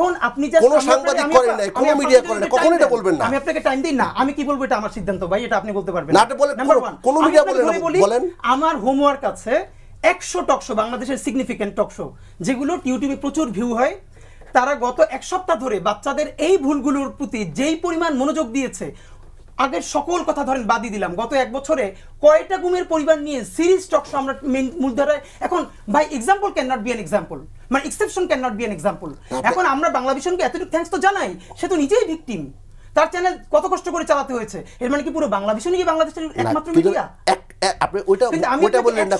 এখন আপনি জাস্ট কোনো সাংবাদিক করেন না, কোনো মিডিয়া করেন না, কখনো এটা বলবেন না। আমি আপনাকে টাইম দিই না, আমি কি বলবো এটা আমার সিদ্ধান্ত ভাই, এটা আপনি বলতে পারবেন না, এটা বলেন, নাম্বার 1 কোনো মিডিয়া বলেন না, বলেন। আমার হোমওয়ার্ক আছে 100 টক শো, বাংলাদেশের সিগনিফিকেন্ট টক শো যেগুলো ইউটিউবে প্রচুর ভিউ হয়, তারা গত এক সপ্তাহ ধরে বাচ্চাদের এই ভুলগুলোর প্রতি যেই পরিমাণ মনোযোগ দিয়েছে, আগের সকল কথা ধরেন বাদই দিলাম, গত এক বছরে কয়টা গুমের পরিবার নিয়ে সিরিজ টক শো আমরা মূলধারায় এখন ভাই example can not be an example, মানে exception can not be an example. এখন আমরা বাংলা ভিশনকে এতটুকু থ্যাঙ্কস তো জানাই, সে তো নিজেই ভিকটিম, তার চ্যানেল কত কষ্ট করে চালাতে হয়েছে, এর মানে কি পুরো বাংলা ভিশনই কি বাংলাদেশের একমাত্র মিডিয়া? আপনি ওইটা বললেন না,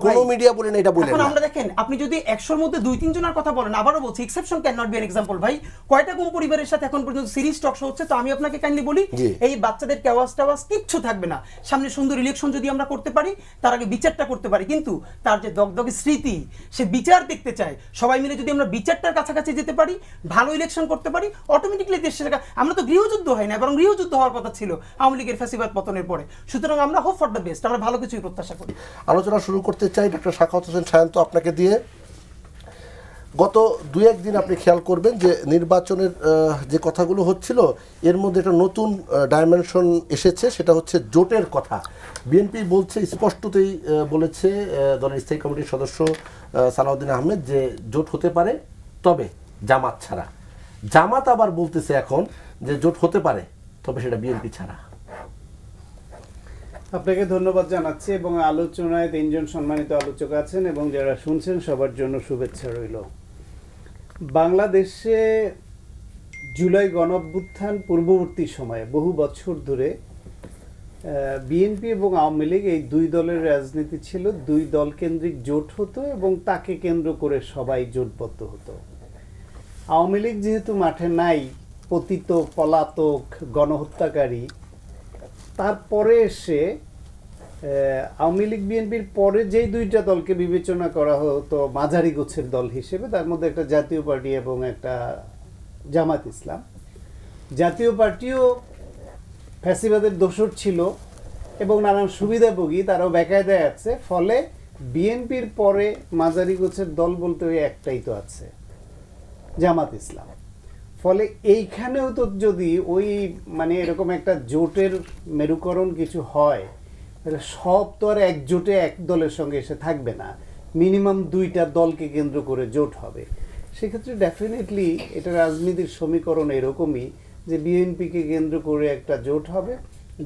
কোনো মিডিয়া বলেন এটা বলেন না। এখন আমরা দেখেন, আপনি যদি 100 এর মধ্যে 2-3 জনের কথা বলেন, আবারও বলছি exception can not be an example. ভাই কয়টা গুম পরিবারের সাথে এখন পর্যন্ত সিরিজ টক শো হচ্ছে, তো আমি আপনাকে কাইন্ডলি বলি এই বাচ্চাদের কেওয়াজ টাওয়াজ কিচ্ছু থাকবে না, সামনে সুন্দর ইলেকশন যদি আমরা করতে পারি, তার আগে বিচারটা করতে পারি, কিন্তু তার যে দগদগে স্মৃতি, সে বিচার দেখতে চায়, সবাই মিলে যদি আমরা বিচারটার কাছাকাছি যেতে পারি, ভালো ইলেকশন করতে পারি, অটোমেটিকলি দেশের আমরা তো গৃহযুদ্ধ হয় না, বরং গৃহযুদ্ধ হওয়ার কথা ছিল আওয়ামী লীগের ফ্যাসিবাদ পতনের পরে। সুতরাং আমরা হোপ ফর দ্য বেস্ট, আমরা ভালো কিছুই প্রত্যাশা করি। আলোচনা শুরু করতে চাই ডক্টর সাখাওয়াত হোসেন সায়ন্ত আপনাকে দিয়ে। গত 2-1 দিন আপনি খেয়াল করবেন যে নির্বাচনের যে কথাগুলো হচ্ছিল, এর মধ্যে একটা নতুন ডাইমেনশন এসেছে, সেটা হচ্ছে জোটের কথা। বিএনপি বলছে, স্পষ্টতই বলেছে দলের স্থায়ী কমিটির সদস্য সালাউদ্দিন আহমেদ, যে জোট হতে পারে, তবে জামাত ছাড়া। জামাত আবার বলতেছে এখন যে জোট হতে পারে, তবে সেটা বিএনপি ছাড়া। আপনাকে ধন্যবাদ জানাচ্ছি এবং আলোচনায় 3 জন সম্মানিত আলোচক আছেন এবং যারা শুনছেন সবার জন্য শুভেচ্ছা রইল। বাংলাদেশে জুলাই গণঅভ্যুত্থান পূর্ববর্তী সময়ে বহু বছর ধরে বিএনপি এবং আওয়ামী লীগ এই দুই দলের রাজনীতি ছিল, দুই দল কেন্দ্রিক জোট হতো এবং তাকে কেন্দ্র করে সবাই জোটবদ্ধ হতো। আওয়ামী লীগ যেহেতু মাঠে নাই, পতিত পলাতক গণহত্যাকারী, তারপরে এসে আওয়ামী লীগ বিএনপির পরে যেই দুইটা দলকে বিবেচনা করা হতো মাঝারি গোছের দল হিসেবে, তার মধ্যে একটা জাতীয় পার্টি এবং একটা জামাত ইসলাম। জাতীয় পার্টিও ফ্যাসিবাদের দোসর ছিল এবং নানান সুবিধাভোগী, তারাও বেকায়দায় আছে। ফলে বিএনপির পরে মাঝারি গোছের দল বলতে ওই একটাই তো আছে, জামাত ইসলাম। ফলে এইখানেও তো যদি ওই মানে এরকম একটা জোটের মেরুকরণ কিছু হয়, তাহলে সব তো আর একজোটে এক দলের সঙ্গে এসে থাকবে না, মিনিমাম দুইটা দলকে কেন্দ্র করে জোট হবে। সেক্ষেত্রে ডেফিনেটলি এটা রাজনীতির সমীকরণ এরকমই যে বিএনপিকে কেন্দ্র করে একটা জোট হবে,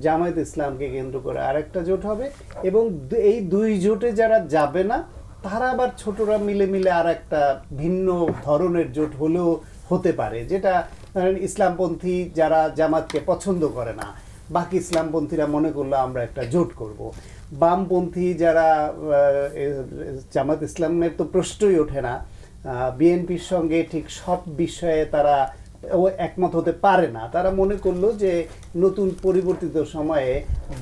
জামায়াত ইসলামকে কেন্দ্র করে আরেকটা জোট হবে, এবং এই দুই জোটে যারা যাবে না তারা আবার ছোটরা মিলে মিলে আর একটা ভিন্ন ধরনের জোট হলেও হতে পারে, যেটা ধরেন ইসলামপন্থী যারা জামাতকে পছন্দ করে না, বাকি ইসলামপন্থীরা মনে করলো আমরা একটা জোট করব। বামপন্থী যারা জামাত ইসলামের তো প্রশ্নই ওঠে না, বিএনপির সঙ্গে ঠিক সব বিষয়ে তারা একমত হতে পারে না, তারা মনে করলো যে নতুন পরিবর্তিত সময়ে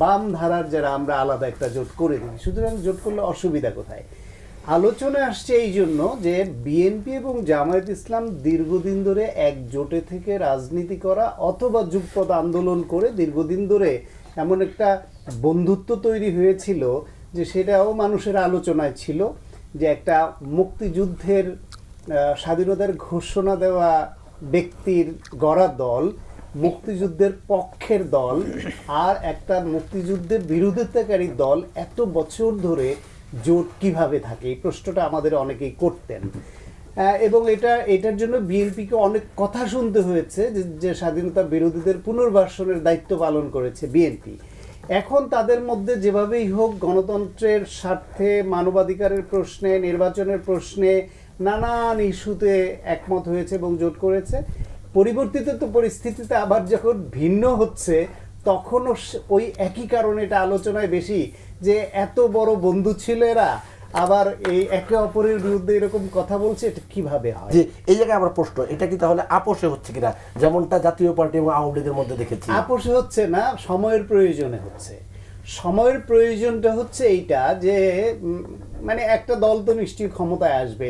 বাম ধারার যারা আমরা আলাদা একটা জোট করে দিই। সুতরাং জোট করলে অসুবিধা কোথায়? আলোচনা আসছে এই জন্য যে বিএনপি এবং জামায়াত ইসলাম দীর্ঘদিন ধরে এক জোটে থেকে রাজনীতি করা অথবা যুগপৎ আন্দোলন করে দীর্ঘদিন ধরে এমন একটা বন্ধুত্ব তৈরি হয়েছিল যে সেটাও মানুষের আলোচনায় ছিল, যে একটা মুক্তিযুদ্ধের স্বাধীনতার ঘোষণা দেওয়া ব্যক্তির গড়া দল, মুক্তিযুদ্ধের পক্ষের দল, আর একটা মুক্তিযুদ্ধের বিরোধিতাকারী দল এত বছর ধরে জোট কিভাবে থাকে, এই প্রশ্নটা আমাদের অনেকেই করতেন। এবং এটার জন্য বিএনপিকে অনেক কথা শুনতে হয়েছে যে স্বাধীনতা বিরোধীদের পুনর্বাসনের দায়িত্ব পালন করেছে বিএনপি। এখন তাদের মধ্যে যেভাবেই হোক গণতন্ত্রের স্বার্থে, মানবাধিকারের প্রশ্নে, নির্বাচনের প্রশ্নে নানান ইস্যুতে একমত হয়েছে এবং জোট করেছে। পরিবর্তিত তো পরিস্থিতিতে আবার যখন ভিন্ন হচ্ছে তখনও ওই একই কারণে এটা আলোচনায় বেশি, যে এত বড় বন্ধু ছিল এরা, আবার এই একে অপরের বিরুদ্ধে এরকম কথা বলছে, এটা কিভাবে হয়? যে এই জায়গায় আমার প্রশ্ন, এটা কি তাহলে আপোষে হচ্ছে কিনা, যেমনটা জাতীয় পার্টি এবং আওয়ামী লীগের মধ্যে দেখেছি? আপোষে হচ্ছে না, সময়ের প্রয়োজনে হচ্ছে। সময়ের প্রয়োজনটা হচ্ছে এইটা যে মানে একটা দল তো নিশ্চয়ই ক্ষমতায় আসবে,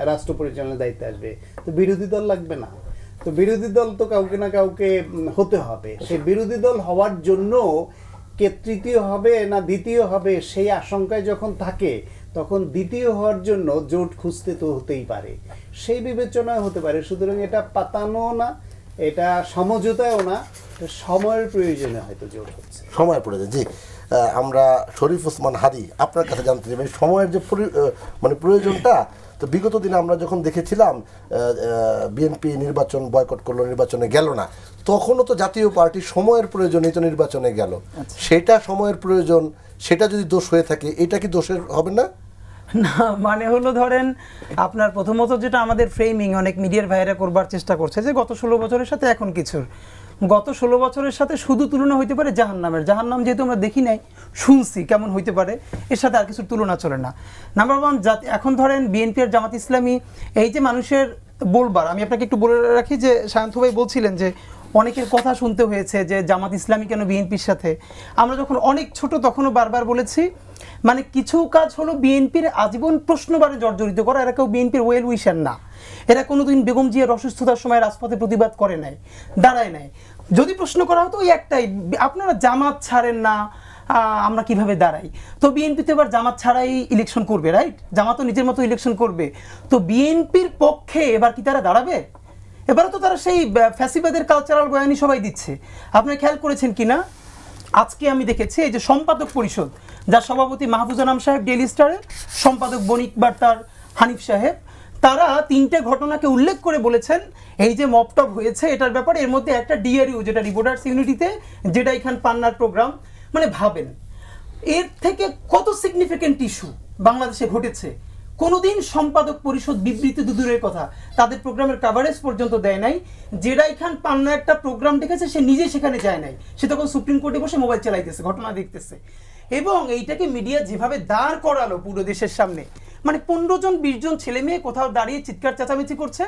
রাষ্ট্র পরিচালনার দায়িত্বে আসবে, তো বিরোধী দল লাগবে না? তো বিরোধী দল তো কাউকে না কাউকে হতে হবে। সেই বিরোধী দল হওয়ার জন্য কে তৃতীয় হবে না দ্বিতীয় হবে সেই আশঙ্কায় যখন থাকে, তখন দ্বিতীয় হওয়ার জন্য জোট খুঁজতে তো হতেই পারে, সেই বিবেচনায় হতে পারে। সুতরাং এটা পাতানো না, এটা সমঝোতাও না, এটা সময়ের প্রয়োজনে হয়তো জোট হচ্ছে। সময় পড়েছে। জি, আমরা শরীফ ওসমান হাদি আপনার কাছে জানতে চাই সময়ের যে মানে প্রয়োজনটা, তো বিগত দিনে আমরা যখন দেখেছিলাম বিএনপি নির্বাচন বয়কট করলো, নির্বাচনে গেল না, তখনও তো জাতীয় পার্টি সময়ের প্রয়োজনেই তো নির্বাচনে গেল। সেটা সময়ের প্রয়োজন, সেটা যদি দোষ হয়ে থাকে, এটা কি দোষের হবে না? না, মানে হলো ধরেন আপনার প্রথমত যেটা আমাদের ফ্রেমিং অনেক মিডিয়ার ভাইরা করবার চেষ্টা করছে যে গত 16 বছরের সাথে এখন কিছুর, গত 16 বছরের সাথে শুধু তুলনা হইতে পারে জাহান্নামের। জাহান্নাম যেহেতু আমরা দেখি নাই, শুনছি কেমন হইতে পারে, এর সাথে আর কিছুর তুলনা চলে না। নাম্বার ওয়ান, এখন ধরেন বিএনপি আর জামাত ইসলামী এই যে মানুষের বলবার, আমি আপনাকে একটু বলে রাখি যে শান্ত ভাই বলছিলেন যে অনেকের কথা শুনতে হয়েছে যে জামাত ইসলামী কেন বিএনপির সাথে। আমরা যখন অনেক ছোট তখনও বারবার বলেছি, মানে কিছু কাজ হলো বিএনপির আজীবন প্রশ্নবারে জর্জরিত করা। এরা কেউ বিএনপির ওয়েল উইশার না, এরা কোনোদিন বেগম জিয়ার অসুস্থতার সময় রাজপথে প্রতিবাদ করে নাই, দাঁড়ায় নাই। যদি প্রশ্ন করা হতো ওই একটাই, আপনারা জামাত ছাড়েন না, আমরা কিভাবে দাঁড়াই। তো বিএনপি তো এবার জামাত ছাড়াই ইলেকশন করবে, রাইট? জামাত তো নিজের মতো ইলেকশন করবে, তো বিএনপির পক্ষে এবার কি তারা দাঁড়াবে? এবারে তো তারা সেই ফ্যাসিবাদের কালচারাল বয়ানি সবাই দিচ্ছে। আপনি খেয়াল করেছেন কিনা, আজকে আমি দেখেছি এই যে সম্পাদক পরিষদ, যার সভাপতি মাহফুজা নাম সাহেব ডেইলি স্টারের, সম্পাদক বণিক বার্তার হানিফ সাহেব, তারা 3টে ঘটনাকে উল্লেখ করে বলেছেন এই যে মপটপ হয়েছে এটার ব্যাপারে। এর মধ্যে একটা ডিআরইউ, যেটা রিপোর্টার্স ইউনিটিতে, যেটা এখান পান্নার প্রোগ্রাম। মানে ভাবেন এর থেকে কত সিগনিফিকেন্ট ইস্যু বাংলাদেশে ঘটেছে। কোনোদিন সম্পাদক পরিষদ বিবৃতি দূরের কথা, তাদের প্রোগ্রামের কাভারেজ পর্যন্ত দেয় নাই। যেটা এখান পান্না একটা প্রোগ্রাম দেখেছে, সে নিজে সেখানে যায় নাই, সে তখন সুপ্রিম কোর্টে বসে মোবাইল চালাইতেছে, ঘটনা দেখতেছে। এবং এইটাকে মিডিয়া যেভাবে দাঁড় করালো পুরো দেশের সামনে, মানে 15 জন 20 জন ছেলে মেয়ে কোথাও দাঁড়িয়ে চিৎকার চেঁচামেচি করছে,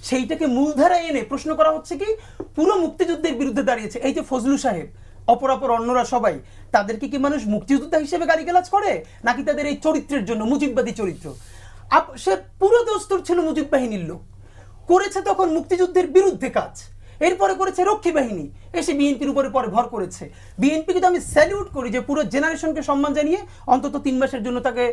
সেইটাকে মূলধারায় এনে প্রশ্ন করা হচ্ছে কি পুরো মুক্তিযুদ্ধের বিরুদ্ধে দাঁড়িয়েছে। এই যে ফজলু সাহেব, অপরাপর অন্যরা সবাই, তাদেরকে কি মানুষ মুক্তিযোদ্ধা হিসেবে গালিগালাজ করে, নাকি তাদের এই চরিত্রের জন্য, মুজিববাদী চরিত্র? সে পুরো দস্তুর ছিল মুজিব বাহিনীর লোক, করেছে তখন মুক্তিযুদ্ধের বিরুদ্ধে কাজ, এরপরে করেছে রক্ষী বাহিনী, এসে বিএনপির উপরে পরে ভর করেছে। বিএনপিকে তো আমি স্যালিউট করি যে পুরো জেনারেশনকে সম্মান জানিয়ে অন্তত 3 মাসের জন্য তাকে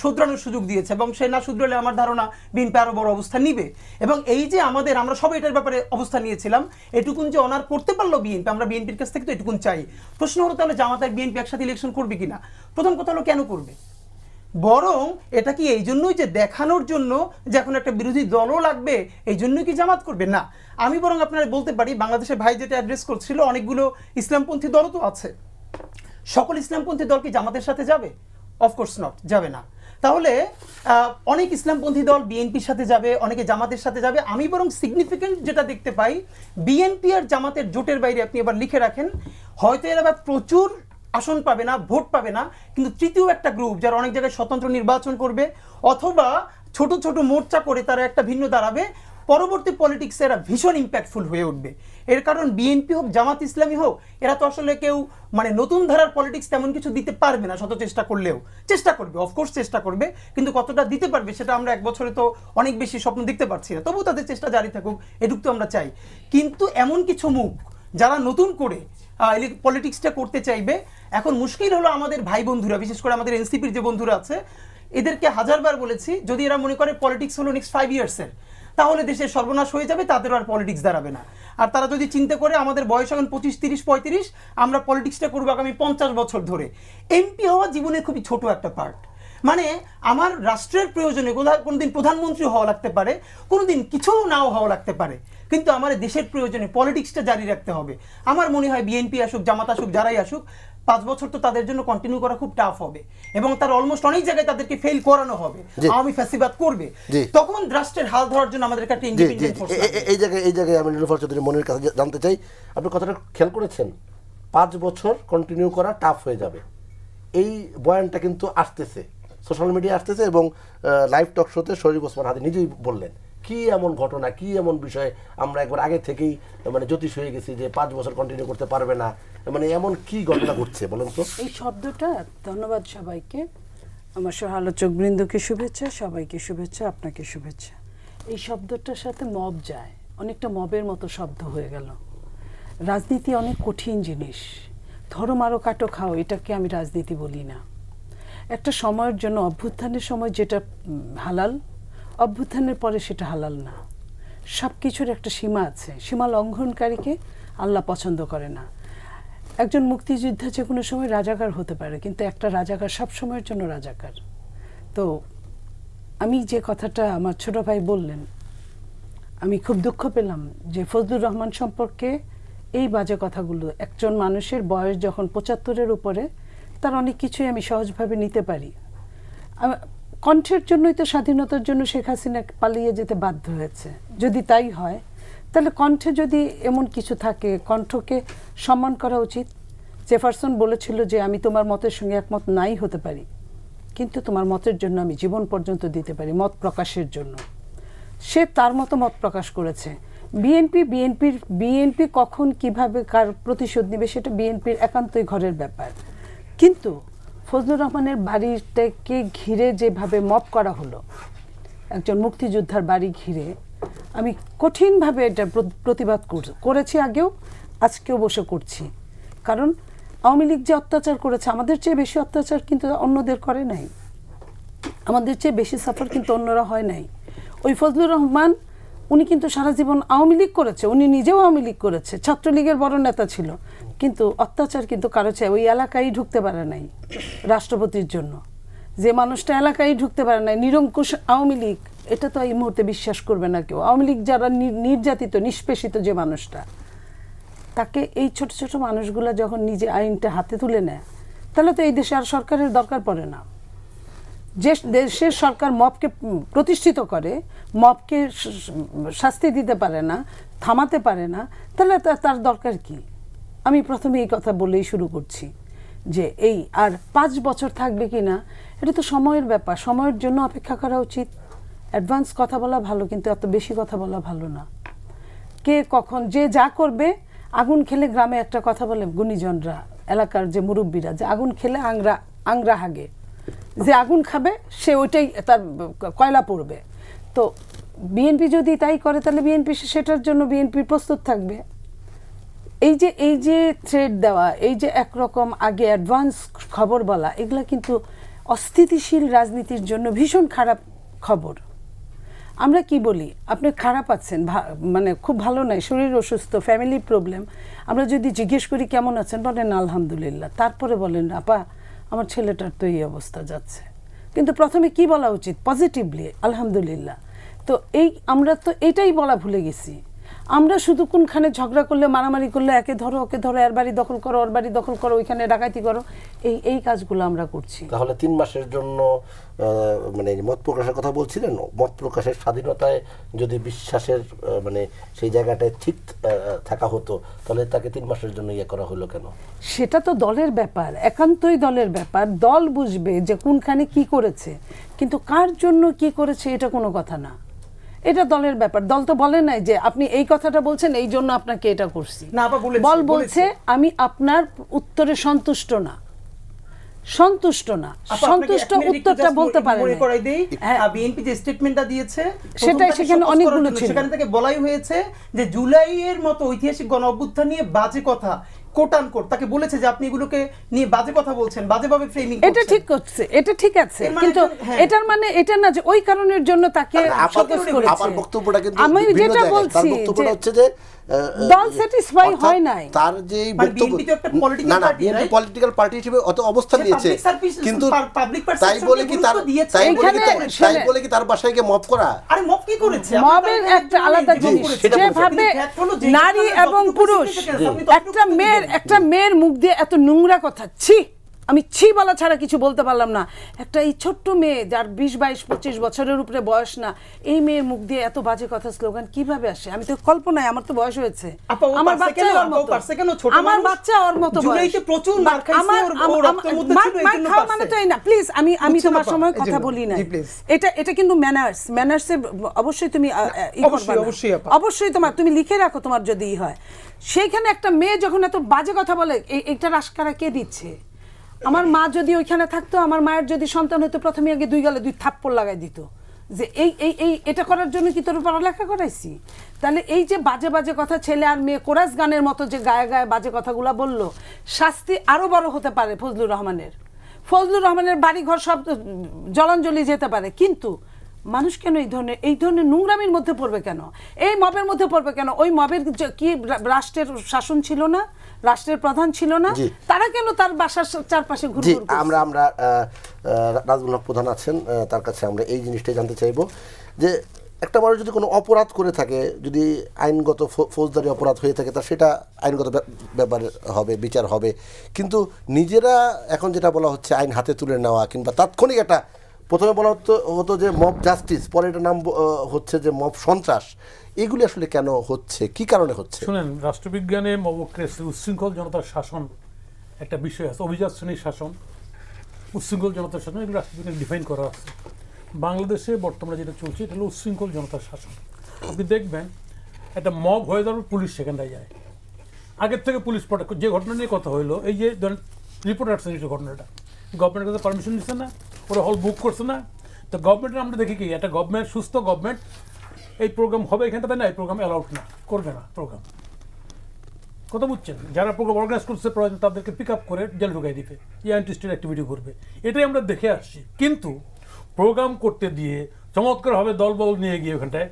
শুধরানোর সুযোগ দিয়েছে, এবং সে না শুধরালে আমার ধারণা বিএনপি আরও বড় অবস্থা নিবে। এবং এই যে আমরা সবাই এটার ব্যাপারে অবস্থা নিয়েছিলাম, এটুকুন যে অনার করতে পারলো বিএনপি, আমরা বিএনপির কাছ থেকে তো এটুকুন চাই। প্রশ্ন হলো তাহলে জামাত আর বিএনপি একসাথে ইলেকশন করবে কিনা? প্রথম কথা হলো কেন করবে, বরং এটা কি এই জন্যই যে দেখানোর জন্য যে এখন একটা বিরোধী দলও লাগবে, এই জন্যই কি জামাত করবে? না, আমি বরং আপনারা বলতে পারি বাংলাদেশের ভাই যেটা অ্যাড্রেস করছিল, অনেকগুলো ইসলামপন্থী দলও তো আছে, সকল ইসলামপন্থী দল কি জামাতের সাথে যাবে? অফকোর্স নট, যাবে না। তাহলে অনেক ইসলামপন্থী দল বিএনপির সাথে যাবে, অনেকে জামাতের সাথে যাবে। আমি বরং সিগনিফিকেন্ট যেটা দেখতে পাই, বিএনপি আর জামাতের জোটের বাইরে, আপনি এবার লিখে রাখেন, হয়তো এরা প্রচুর আসন পাবে না, ভোট পাবে না, কিন্তু তৃতীয় একটা গ্রুপ যারা অনেক জায়গায় স্বতন্ত্র নির্বাচন করবে, অথবা ছোট ছোট মোর্চা করে তারা একটা ভিন্ন দাঁড়াবে, পরবর্তী পলিটিক্সে এরা ভীষণ ইম্প্যাক্টফুল হয়ে উঠবে। এর কারণ বিএনপি হোক, জামাত ইসলামী হোক, এরা তো আসলে কেউ মানে নতুন ধারার পলিটিক্স তেমন কিছু দিতে পারবে না, শত চেষ্টা করলেও। চেষ্টা করবে, অফকোর্স চেষ্টা করবে, কিন্তু কতটা দিতে পারবে সেটা আমরা 1 বছরে তো অনেক বেশি স্বপ্ন দেখতে পারছি না। তবুও তাদের চেষ্টা জারি থাকুক, এটুকু তো আমরা চাই। কিন্তু এমন কিছু মুখ যারা নতুন করে পলিটিক্সটা করতে চাইবে, এখন মুশকিল হলো আমাদের ভাই বন্ধুরা, বিশেষ করে আমাদের এনসিপির যে বন্ধুরা আছে, এদেরকে হাজারবার বলেছি, যদি এরা মনে করে পলিটিক্স হলো নেক্সট 5 ইয়ার্সের, তাহলে দেশের সর্বনাশ হয়ে যাবে, তাদের আর পলিটিক্স দাঁড়াবে না। আর তারা যদি চিন্তা করে আমাদের বয়স এখন 25, 30, 35, আমরা পলিটিক্সটা করবো আগামী 50 বছর ধরে, এমপি হওয়া জীবনে খুবই ছোট একটা পার্ট। মানে আমার রাষ্ট্রের প্রয়োজনে কোনোদিন প্রধানমন্ত্রী হওয়া লাগতে পারে, কোনোদিন কিছু নাও হওয়া লাগতে পারে, কিন্তু আমার দেশের প্রয়োজনে পলিটিক্সটা জারি রাখতে হবে। আমার মনে হয় বিএনপি আসুক, জামাত আসুক, যারাই আসুক, 5 বছর তো তাদের জন্য কন্টিনিউ করা খুব টাফ হবে, এবং তার অলমোস্ট অনেক জায়গায় তাদেরকে ফেল করানো হবে, আওয়ামী ফ্যাসিবাদ করবে, তখন রাষ্ট্রের হাল ধরার জন্য আমাদের একটা ইন্ডিপেন্ডেন্ট ফোর্স লাগবে। এই জায়গায় আমি নীলুফার চৌধুরী মনির কাছে জানতে চাই, আপনি কথাটা খেয়াল করেছেন, 5 বছর কন্টিনিউ করা টাফ হয়ে যাবে, এই বয়ানটা কিন্তু আসতেছে, সোশ্যাল মিডিয়া আসতেছে, এবং লাইভ টক শোতে শরীফ ওসমান হাদি নিজেই বললেন। কি এমন ঘটনা, কি এমন বিষয় আমরা একবার আগে থেকেই মানে জ্যোতিষ হয়ে গেছি যে 5 বছর কন্টিনিউ করতে পারবে না, মানে এমন কি ঘটনা ঘটছে বলেন তো? এই শব্দটা, ধন্যবাদ সবাইকে, আমার সহ আলোচক বৃন্দকে শুভেচ্ছা, সবাইকে শুভেচ্ছা, আপনাকে শুভেচ্ছা। এই শব্দটার সাথে মব যায়, অনেকটা মবের মতো শব্দ হয়ে গেল। রাজনীতি অনেক কঠিন জিনিস, ধরো মারো কাটো খাও, এটাকে আমি রাজনীতি বলি না। একটা সময়ের জন্য অভ্যুত্থানের সময় যেটা হালাল, অভ্যুত্থানের পরে সেটা হালাল না। সব কিছুর একটা সীমা আছে, সীমা লঙ্ঘনকারীকে আল্লাহ পছন্দ করে না। একজন মুক্তিযোদ্ধা যে কোনো সময় রাজাকার হতে পারে, কিন্তু একটা রাজাকার সব সময়ের জন্য রাজাকার। তো আমি যে কথাটা আমার ছোট ভাই বললেন, আমি খুব দুঃখ পেলাম যে ফজলুর রহমান সম্পর্কে এই বাজে কথাগুলো। একজন মানুষের বয়স যখন 75-এর উপরে, তার অনেক কিছুই আমি সহজভাবে নিতে পারি। কণ্ঠের জন্যই তো স্বাধীনতার জন্য শেখ হাসিনা পালিয়ে যেতে বাধ্য হয়েছে। যদি তাই হয় তাহলে কণ্ঠে যদি এমন কিছু থাকে, কণ্ঠকে সম্মান করা উচিত। জেফারসন বলেছিল যে আমি তোমার মতের সঙ্গে একমত নাই হতে পারি, কিন্তু তোমার মতের জন্য আমি জীবন পর্যন্ত দিতে পারি, মত প্রকাশের জন্য। সে তার মতো মত প্রকাশ করেছে। বিএনপি কখন কিভাবে কার প্রতিশোধ নেবে সেটা বিএনপির একান্তই ঘরের ব্যাপার। কিন্তু ফজলুর রহমানের বাড়িটাকে ঘিরে যেভাবে মব করা হলো, একজন মুক্তিযোদ্ধার বাড়ি ঘিরে, আমি কঠিনভাবে এটা প্রতিবাদ করেছি, আগেও আজকেও বসে করছি। কারণ আওয়ামী লীগ যে অত্যাচার করেছে, আমাদের চেয়ে বেশি অত্যাচার কিন্তু অন্যদের করে নাই, আমাদের চেয়ে বেশি সাফার কিন্তু অন্যরা হয় নাই। ওই ফজলুর রহমান উনি কিন্তু সারা জীবন আওয়ামী লীগ করেছে, উনি নিজেও আওয়ামী লীগ করেছে, ছাত্রলীগের বড় নেতা ছিল, কিন্তু অত্যাচার কিন্তু কারো চেয়ে ওই এলাকায় ঢুকতে পারে নাই রাষ্ট্রপতির জন্য। যে মানুষটা এলাকায় ঢুকতে পারে নাই, নিরঙ্কুশ আওয়ামী লীগ, এটা তো এই মুহূর্তে বিশ্বাস করবে না কেউ। আওয়ামী লীগ যারা নির্যাতিত, নিষ্পেষিত যে মানুষটা, তাকে এই ছোট ছোট মানুষগুলা যখন নিজে আইনটা হাতে তুলে নেয়, তাহলে তো এই দেশে আর সরকারের দরকার পড়ে না। যে দেশের সরকার মবকে প্রতিষ্ঠিত করে, মবকে শাস্তি দিতে পারে না, থামাতে পারে না, তাহলে তার দরকার কি? আমি প্রথমে এই কথা বলেই শুরু করছি যে এই আর 5 বছর থাকবে কি না এটা তো সময়ের ব্যাপার, সময়ের জন্য অপেক্ষা করা উচিত। অ্যাডভান্স কথা বলা ভালো, কিন্তু এত বেশি কথা বলা ভালো না। কে কখন যে যা করবে, আগুন খেলে গ্রামে একটা কথা বলে গুণীজনরা, এলাকার যে মুরব্বীরা, যে আগুন খেলে আংরা হাগে, যে আগুন খাবে সে ওইটাই তার কয়লা পড়বে। তো বিএনপি যদি তাই করে তাহলে বিএনপি সেটার জন্য বিএনপি প্রস্তুত থাকবে। এই যে থ্রেড দেওয়া, এই যে একরকম আগে অ্যাডভান্স খবর বলা, এগুলা কিন্তু অস্থিতিশীল রাজনীতির জন্য ভীষণ খারাপ খবর। আমরা কি বলি, আপনি খারাপ আছেন, মানে খুব ভালো নাই, শরীর অসুস্থ, ফ্যামিলি প্রবলেম, আমরা যদি জিজ্ঞেস করি কেমন আছেন, বলেন আলহামদুলিল্লাহ, তারপরে বলেন আপা আমার ছেলেটার তো এই অবস্থা যাচ্ছে। কিন্তু প্রথমে কি বলা উচিত? পজিটিভলি আলহামদুলিল্লাহ। তো আমরা তো এটাই বলা ভুলে গেছি। আমরা শুধু কোনখানে ঝগড়া করলে, মারামারি করলে, একে ধরো ওকে ধরো, এর বাড়ি দখল করো, ওর বাড়ি দখল করো, ওইখানে ডাকাতি করো, এই কাজগুলো আমরা করছি। তাহলে 3 মাসের জন্য মানে মত প্রকাশের কথা বলছিলেন, মত প্রকাশের স্বাধীনতায় যদি বিশ্বাসের মানে সেই জায়গাটায় ঠিক থাকা হতো, তাহলে তাকে 3 মাসের জন্য ইয়ে করা হলো কেন? সেটা তো দলের ব্যাপার, একান্তই দলের ব্যাপার। দল বুঝবে যে কোনখানে কি করেছে, কিন্তু কার জন্য কি করেছে এটা কোনো কথা না, এটা দলের ব্যাপার। দল তো বলে নাই যে আপনি এই কথাটা বলছেন এই জন্য আপনাকে এটা করছি। বল বলছে আমি আপনার উত্তরে সন্তুষ্ট না, সন্তুষ্ট উত্তরটা বলতে পারে না। বিএনপি যে স্টেটমেন্টটা দিয়েছে সেটাই সেখানে অনেকগুলো ছিল, সেখান থেকে বলাই হয়েছে যে জুলাইয়ের মতো ঐতিহাসিক গণ অভ্যুত্থান নিয়ে বাজে কথা কোট আন কোট তাকে বলেছে যে আপনি এগুলোকে নিয়ে বাজে কথা বলছেন, বাজেভাবে ফ্রেমিং করছেন। এটা ঠিক করছে, এটা ঠিক আছে, কিন্তু এটার মানে এটা না যে ওই কারণের জন্য তাকে সতর্ক করেছে। আমার বক্তব্যটা কিন্তু আমি যেটা বলছি বক্তব্যটা হচ্ছে যে দল স্যাটিসফাই হয় নাই। তার যে বক্তব্য, না না বিএনপি পলিটিক্যাল পার্টি হিসেবে অত অবস্থান নিয়েছে, কিন্তু তাই বলে কি তার বাসায় গিয়ে মব করা? আরে মব কি করেছে? মবের একটা আলাদা জিনিস, যেভাবে নারী এবং পুরুষ, একটা মেয়ের মুখ দিয়ে এত নোংরা কথা, ছি, আমি ছি বলা ছাড়া কিছু বলতে পারলাম না। একটা এই ছোট্ট মেয়ে যার 20, 22, 25 বছরের উপরে বয়স না, এই মেয়ের মুখ দিয়ে এত বাজে কথা, স্লোগান কিভাবে আসে? আমি তো কল্পনায়, আমার তো বয়স হয়েছে, আমার বাচ্চা ওর মতো, আমার বাচ্চা ওর মতো বয়স, প্রচুর মার খাইছে, ওর রক্তের মধ্যে ছিল, এইজন্য পারছে। মানে তো এই না, প্লিজ আমি তোমার সময় কথা বলি না, এটা কিন্তু ম্যানার্সে অবশ্যই তুমি অবশ্যই তুমি লিখে রাখো, তোমার যদি হয়। সেইখানে একটা মেয়ে যখন এত বাজে কথা বলে, এইটার আশকারা কে দিচ্ছে? আমার মা যদি ওইখানে থাকতো, আমার মায়ের যদি সন্তান হতো, প্রথমে আগে 2 গালে 2 থাপ্পড় লাগাই দিত যে এই এটা করার জন্য কি তোর পড়ালেখা করাইছি? তাহলে এই যে বাজে বাজে কথা, ছেলে আর মেয়ে কোরাস গানের মতো যে গায়ে গায়ে বাজে কথাগুলো বললো, শাস্তি আরো বড় হতে পারে ফজলুর রহমানের। ফজলুর রহমানের বাড়িঘর সব জলাঞ্জলি যেতে পারে, কিন্তু মানুষ কেন এই ধরনের নোংরামির মধ্যে পড়বে কেন, এই মবের মধ্যে পড়বে কেন? ওই মবের কি রাষ্ট্রের শাসন ছিল না, রাষ্ট্রের প্রধান ছিল না? জি। তারা কেন তার বাসার চারপাশে জি ঘুরঘুর করছে? আমরা নাজমুল হক প্রধান আছেন, তার কাছে আমরা এই জিনিসটাই জানতে চাইবো যে একটা মানুষ যদি কোনো অপরাধ করে থাকে, যদি আইনগত ফৌজদারি অপরাধ হয়ে থাকে, তা সেটা আইনগত ব্যাপার হবে, বিচার হবে, কিন্তু নিজেরা এখন যেটা বলা হচ্ছে আইন হাতে তুলে নেওয়া কিংবা তাৎক্ষণিক একটা, প্রথমে বলা হতো যে মব জাস্টিস, পরে এটার নাম হচ্ছে যে মব সন্ত্রাস, এগুলি আসলে কেন হচ্ছে, কি কারণে হচ্ছে? শুনেন, রাষ্ট্রবিজ্ঞানে মবক্রেসি, উচ্ছৃঙ্খল জনতার শাসন একটা বিষয় আছে, অভিজাত শ্রেণীর শাসন, উচ্ছৃঙ্খল জনতার শাসন, এগুলো রাষ্ট্রবিজ্ঞানে ডিফাইন করা আছে। বাংলাদেশে বর্তমানে যেটা চলছে এটা হলো উচ্ছৃঙ্খল জনতার শাসন। আপনি দেখবেন একটা মব হয়ে যাওয়ার পুলিশ সেখানটায় যায়, আগের থেকে পুলিশ যে ঘটনা নিয়ে কথা হইলো, এই যে ধরেন রিপোর্ট আসছে ঘটনাটা, গভর্নমেন্টের কাছে পারমিশন দিচ্ছে না, ওরা হল বুক করছে না, তো গভর্নমেন্টের আমরা দেখি কি একটা গভর্নমেন্ট, সুস্থ গভর্নমেন্ট এই প্রোগ্রাম হবে এখানটাতে না, এই প্রোগ্রাম অ্যালাউড না, করবে না প্রোগ্রাম, কথা বুঝছেন? যারা প্রোগ্রাম অর্গানাইজ করছে প্রয়োজন তাদেরকে পিক আপ করে জেল ঢুকাই দিবে, এই অ্যান্টি স্টেট অ্যাক্টিভিটি করবে, এটাই আমরা দেখে আসছি। কিন্তু প্রোগ্রাম করতে দিয়ে চমৎকারভাবে দলবল নিয়ে গিয়ে ওখানটায়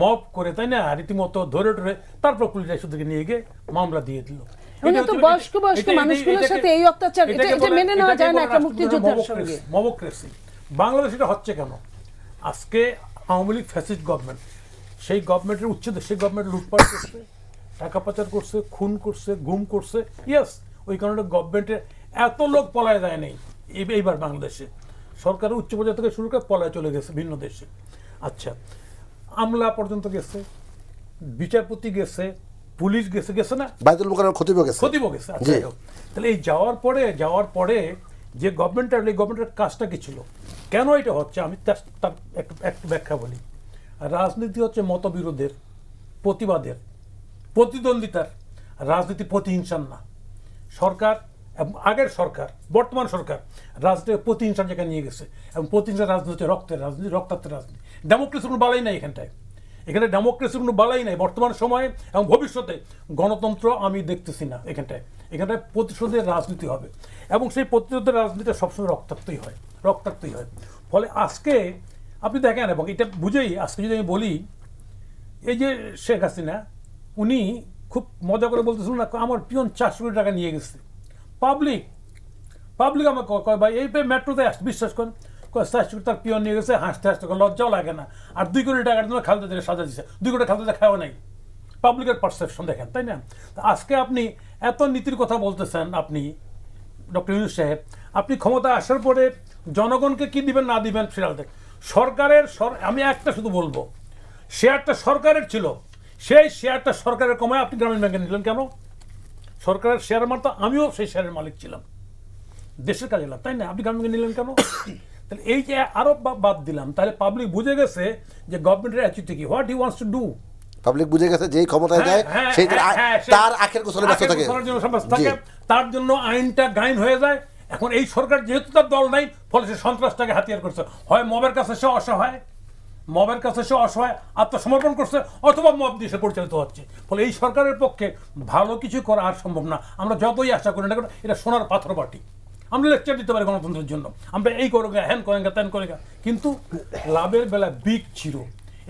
মব করে, তাই না, রীতিমতো ধরে টরে তারপর পুলিশ এসে নিয়ে গিয়ে মামলা দিয়ে দিল। উনি তো বয়স্ক মানুষগুলোর সাথে এই অত্যাচার, এটা মেনে নেওয়া যায় না একটা মুক্তিযোদ্ধার সঙ্গে। মবক্রেসি বাংলাদেশ এটা হচ্ছে কেন? আজকে আওয়ামী লীগ ফ্যাসিস্ট গভর্নমেন্ট, সেই গভর্নমেন্টের উচ্ছেদ, সেই গভর্নমেন্ট লুটপাট করছে, টাকা পাচার করছে, খুন করছে, গুম করছে। ইয়েস, ওই কারণে গভর্নমেন্টের এত লোক পলায় যায় নেই এইবার বাংলাদেশে, সরকারের উচ্চ পর্যায়ে থেকে শুরু করে পলায় চলে গেছে ভিন্ন দেশে। আচ্ছা, আমলা পর্যন্ত গেছে, বিচারপতি গেছে, পুলিশ গেছে না, বাইতুল মুকাররমের খতিব গেছে। আচ্ছা, তাহলে এই যাওয়ার পরে যে গভর্নমেন্টের, এই গভর্নমেন্টের কাজটা কি ছিল, কেন এটা হচ্ছে? আমি তার একটু ব্যাখ্যা বলি। রাজনীতি হচ্ছে মতবিরোধের, প্রতিবাদের, প্রতিদ্বন্দ্বিতার রাজনীতি, প্রতিহিংসার না। সরকার এবং আগের সরকার, বর্তমান সরকার রাজনীতি প্রতিহিংসার জায়গায় নিয়ে গেছে, এবং প্রতিহিংসার রাজনীতি রক্তের রাজনীতি, রক্তাক্তের রাজনীতি। ডেমোক্রেসি কোনো বালাই নাই এখানে ডেমোক্রেসি কোনো বালাই নাই বর্তমান সময়ে এবং ভবিষ্যতে। গণতন্ত্র আমি দেখতেছি না এখানটায় প্রতিশোধের রাজনীতি হবে, এবং সেই প্রতিশোধের রাজনীতিটা সবসময় রক্তাক্তই হয়। ফলে আজকে আপনি দেখেন, এবং এটা বুঝেই আজকে যদি আমি বলি, এই যে শেখ হাসিনা, উনি খুব মজা করে বলতেছিল না, আমার পিয়ন 400 কোটি টাকা নিয়ে গেছে। পাবলিক আমাকে কয়, ভাই এই মেট্রোতে আসছে, বিশ্বাস করেন, 400 কোটি তার পিয়ন নিয়ে গেছে, হাসতে লজ্জাও লাগে না। আর 2 কোটি টাকার জন্য খালেদা জিয়া সাজা দিচ্ছে, 2 কোটি খালেদা খাওয়া নাই। পাবলিকের পারসেপশন দেখেন, তাই না? আজকে আপনি এত নীতির কথা বলতেছেন, আপনি ডক্টর ইউনূস সাহেব, আপনি ক্ষমতা আসার পরে জনগণকে কি দিবেন না দিবেন সেটা দেখ। সরকারের আমি একটা শুধু বলবো, শেয়ারটা সরকারের ছিল, সেই শেয়ারটা সরকারের কমায় আপনি গ্রামীণ ব্যাংকে নিলেন কেন? সরকারের শেয়ারের মাত্র, আমিও সেই শেয়ারের মালিক ছিলাম, দেশের কাজে লাভ, তাই না? আপনি গ্রামীণ ব্যাংকে নিলেন কেন? তাহলে এই যে আরো বাদ দিলাম, তাহলে পাবলিক বুঝে গেছে যে গভর্নমেন্টের অ্যাটিটিউড কি, what he wants to do. Public বুঝে গেছে যেই ক্ষমতায় যায় সেই তার আখের গোছলে ব্যস্ত থাকে, তার জন্য আইনটা গাইন হয়ে যায়। এখন এই সরকার যেহেতু তার দল নাই, ফলে সে সন্ত্রাসটাকে হাতিয়ার করছে, হয় মবের কাছে সে অসহায় আত্মসমর্পণ করছে, অথবা মব দিয়ে সে পরিচালিত হচ্ছে। ফলে এই সরকারের পক্ষে ভালো কিছু করা আর সম্ভব না। আমরা যতই আশা করি না, এটা সোনার পাথর বাটি, আমরা লেকচার দিতে পারি গণতন্ত্রের জন্য, আমরা এই করোগা, হ্যান করেগা, ত্যান করেগা, কিন্তু লাভের বেলা বিগ জিরো।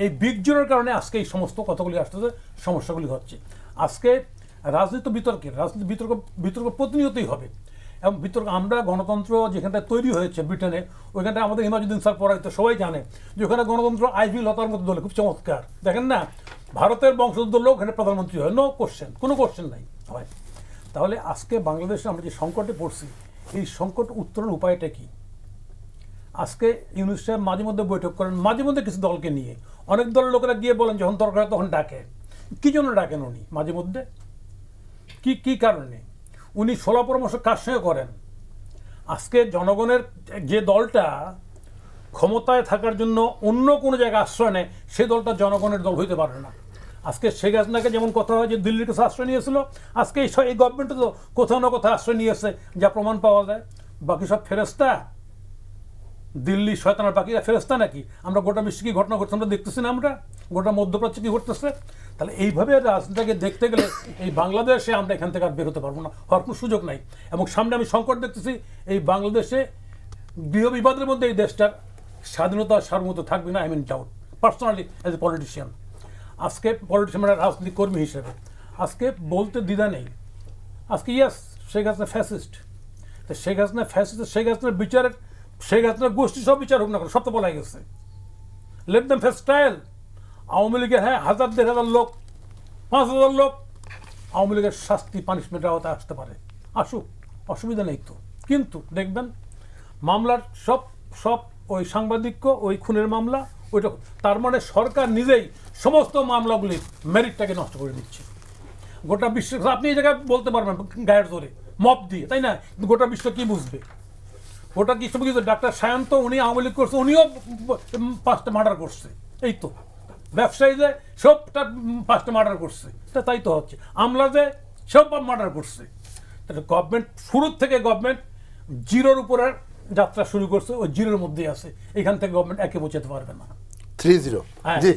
এই বিগ জিরোর কারণে আজকে এই সমস্ত কথাগুলি আসতেছে, সমস্যাগুলি হচ্ছে। আজকে রাজনীতি বিতর্ক প্রতিনিয়তই হবে, এবং বিতর্ক, আমরা গণতন্ত্র যেখানটায় তৈরি হয়েছে ব্রিটেনে, ওইখানটায় আমাদের ইমাজুদ্দিন স্যার পড়াইতে সবাই জানে যে ওখানে গণতন্ত্র আইভি লতার মতো দলে খুব চমৎকার। দেখেন না, ভারতের বংশোদ্ভূত লোক এখানে প্রধানমন্ত্রী হয়, কোনো কোশ্চেন নাই হয়। তাহলে আজকে বাংলাদেশে আমরা যে সংকটে পড়ছি, এই সংকট উত্তরণ উপায়টা কি? আজকে ইউনূস সাহেব মাঝে মধ্যে বৈঠক করেন, মাঝে মধ্যে কিছু দলকে নিয়ে, অনেক দলের লোকেরা গিয়ে বলেন যখন দরকার হয় তখন ডাকে। কি জন্য ডাকেন উনি মাঝে মধ্যে? কি কারণে? উনি 16 পরামর্শ কার সঙ্গে করেন? আজকে জনগণের যে দলটা ক্ষমতায় থাকার জন্য অন্য কোনো জায়গায় আশ্রয় নেয়, সেই দলটা জনগণের দল হইতে পারে না। আজকে শেখ হাসিনাকে যেমন কথা হয় যে দিল্লির কাছে আশ্রয় নিয়েছিল, আজকে এই গভর্নমেন্টে তো কোথাও না কোথাও আশ্রয় নিয়েছে, যা প্রমাণ পাওয়া যায়। বাকি সব ফেরেস্তা, দিল্লি শয়তানের বাকিরা ফেরেস্তা নাকি? আমরা গোটা বিশ্বে কি ঘটনা ঘটছে আমরা দেখতেছি না, আমরা গোটা মধ্যপ্রাচ্যে কি ঘটতেছে? তাহলে এইভাবে রাজনীতিকে দেখতে গেলে এই বাংলাদেশে আমরা এখান থেকে আর বের হতে পারবো না, হওয়ার কোনো সুযোগ নাই। এবং সামনে আমি সংকট দেখতেছি, এই বাংলাদেশে গৃহ বিবাদের মধ্যে এই দেশটার স্বাধীনতা সার্বভৌমত্ব থাকবে না, I mean doubt personally as a politician. আজকে পলিটিশিয়ান মানে রাজনৈতিক কর্মী হিসেবে আজকে বলতে দ্বিধা নেই, আজকে ইয়াস শেখ হাসিনা ফ্যাসিস্ট, তো শেখ হাসিনা ফ্যাসিস্ট, শেখ হাসিনার বিচারের, শেখ হাসিনার গোষ্ঠী সব বিচার হোক না কেন, সব তো বলা গেছে, let them face trial. Awami লীগের হ্যাঁ 1000-1500 লোক, 5000 লোক আওয়ামী লীগের শাস্তি পানিশমেন্টের আওতায় আসতে পারে, আসুক, অসুবিধা নেই তো। কিন্তু দেখবেন মামলার সব সব ওই সাংবাদিক্য, ওই খুনের মামলা, ওইটা তার মানে সরকার নিজেই সমস্ত মামলাগুলির মেরিটটাকে নষ্ট করে দিচ্ছে। গোটা বিশ্ব আপনি এই জায়গায় বলতে পারবেন গায়ের জোরে মপ দিয়ে, তাই না? কিন্তু গোটা বিশ্ব কি বুঝবে? গোটা বিশ্ব কিন্তু ডাক্তার সায়ন্ত উনি আওয়ামী লীগ করছে, উনিও 5টা মার্ডার করছে, এই তো ব্যবসায়ী যে সবটা 5টা মার্ডার করছে, তাই তো হচ্ছে। আমলা যে সব মার্ডার করছে। তাহলে গভর্নমেন্ট শুরুর থেকে গভর্নমেন্ট জিরোর উপরে যাত্রা শুরু করছে, ওই জিরোর মধ্যেই আছে, এখান থেকে গভর্নমেন্ট একে বোঝাতে পারবে না। 3-0। হ্যাঁ। জি,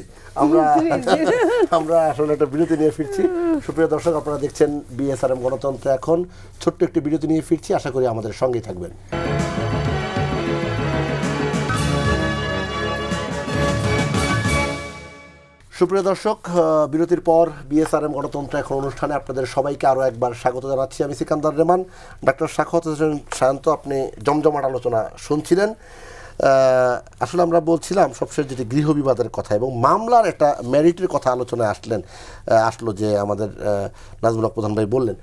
আমরা আসলে একটা বিরতি নিয়ে ফিরছি। সুপ্রিয় দর্শক, আপনারা দেখছেন BSRM গণতন্ত্র এখন। ছোট্ট একটি বিরতি নিয়ে ফিরছি, আশা করি আমাদের সঙ্গেই থাকবেন। সুপ্রিয় দর্শক, বিরতির পর BSRM গণতন্ত্র এখন অনুষ্ঠানে আপনাদের সবাইকে আরও একবার স্বাগত জানাচ্ছি। আমি সিকান্দার রেমান। ডাক্তার সাখাওয়াত হোসেন সায়ন্ত, আপনি জমজমাট আলোচনা শুনছিলেন। আসলে আমরা বলছিলাম সবশেষ যেটি গৃহ বিবাদের কথা এবং মামলার একটা মেরিটের কথা আলোচনায় আসলো যে আমাদের নাজমুল হক প্রধান ভাই বললেন,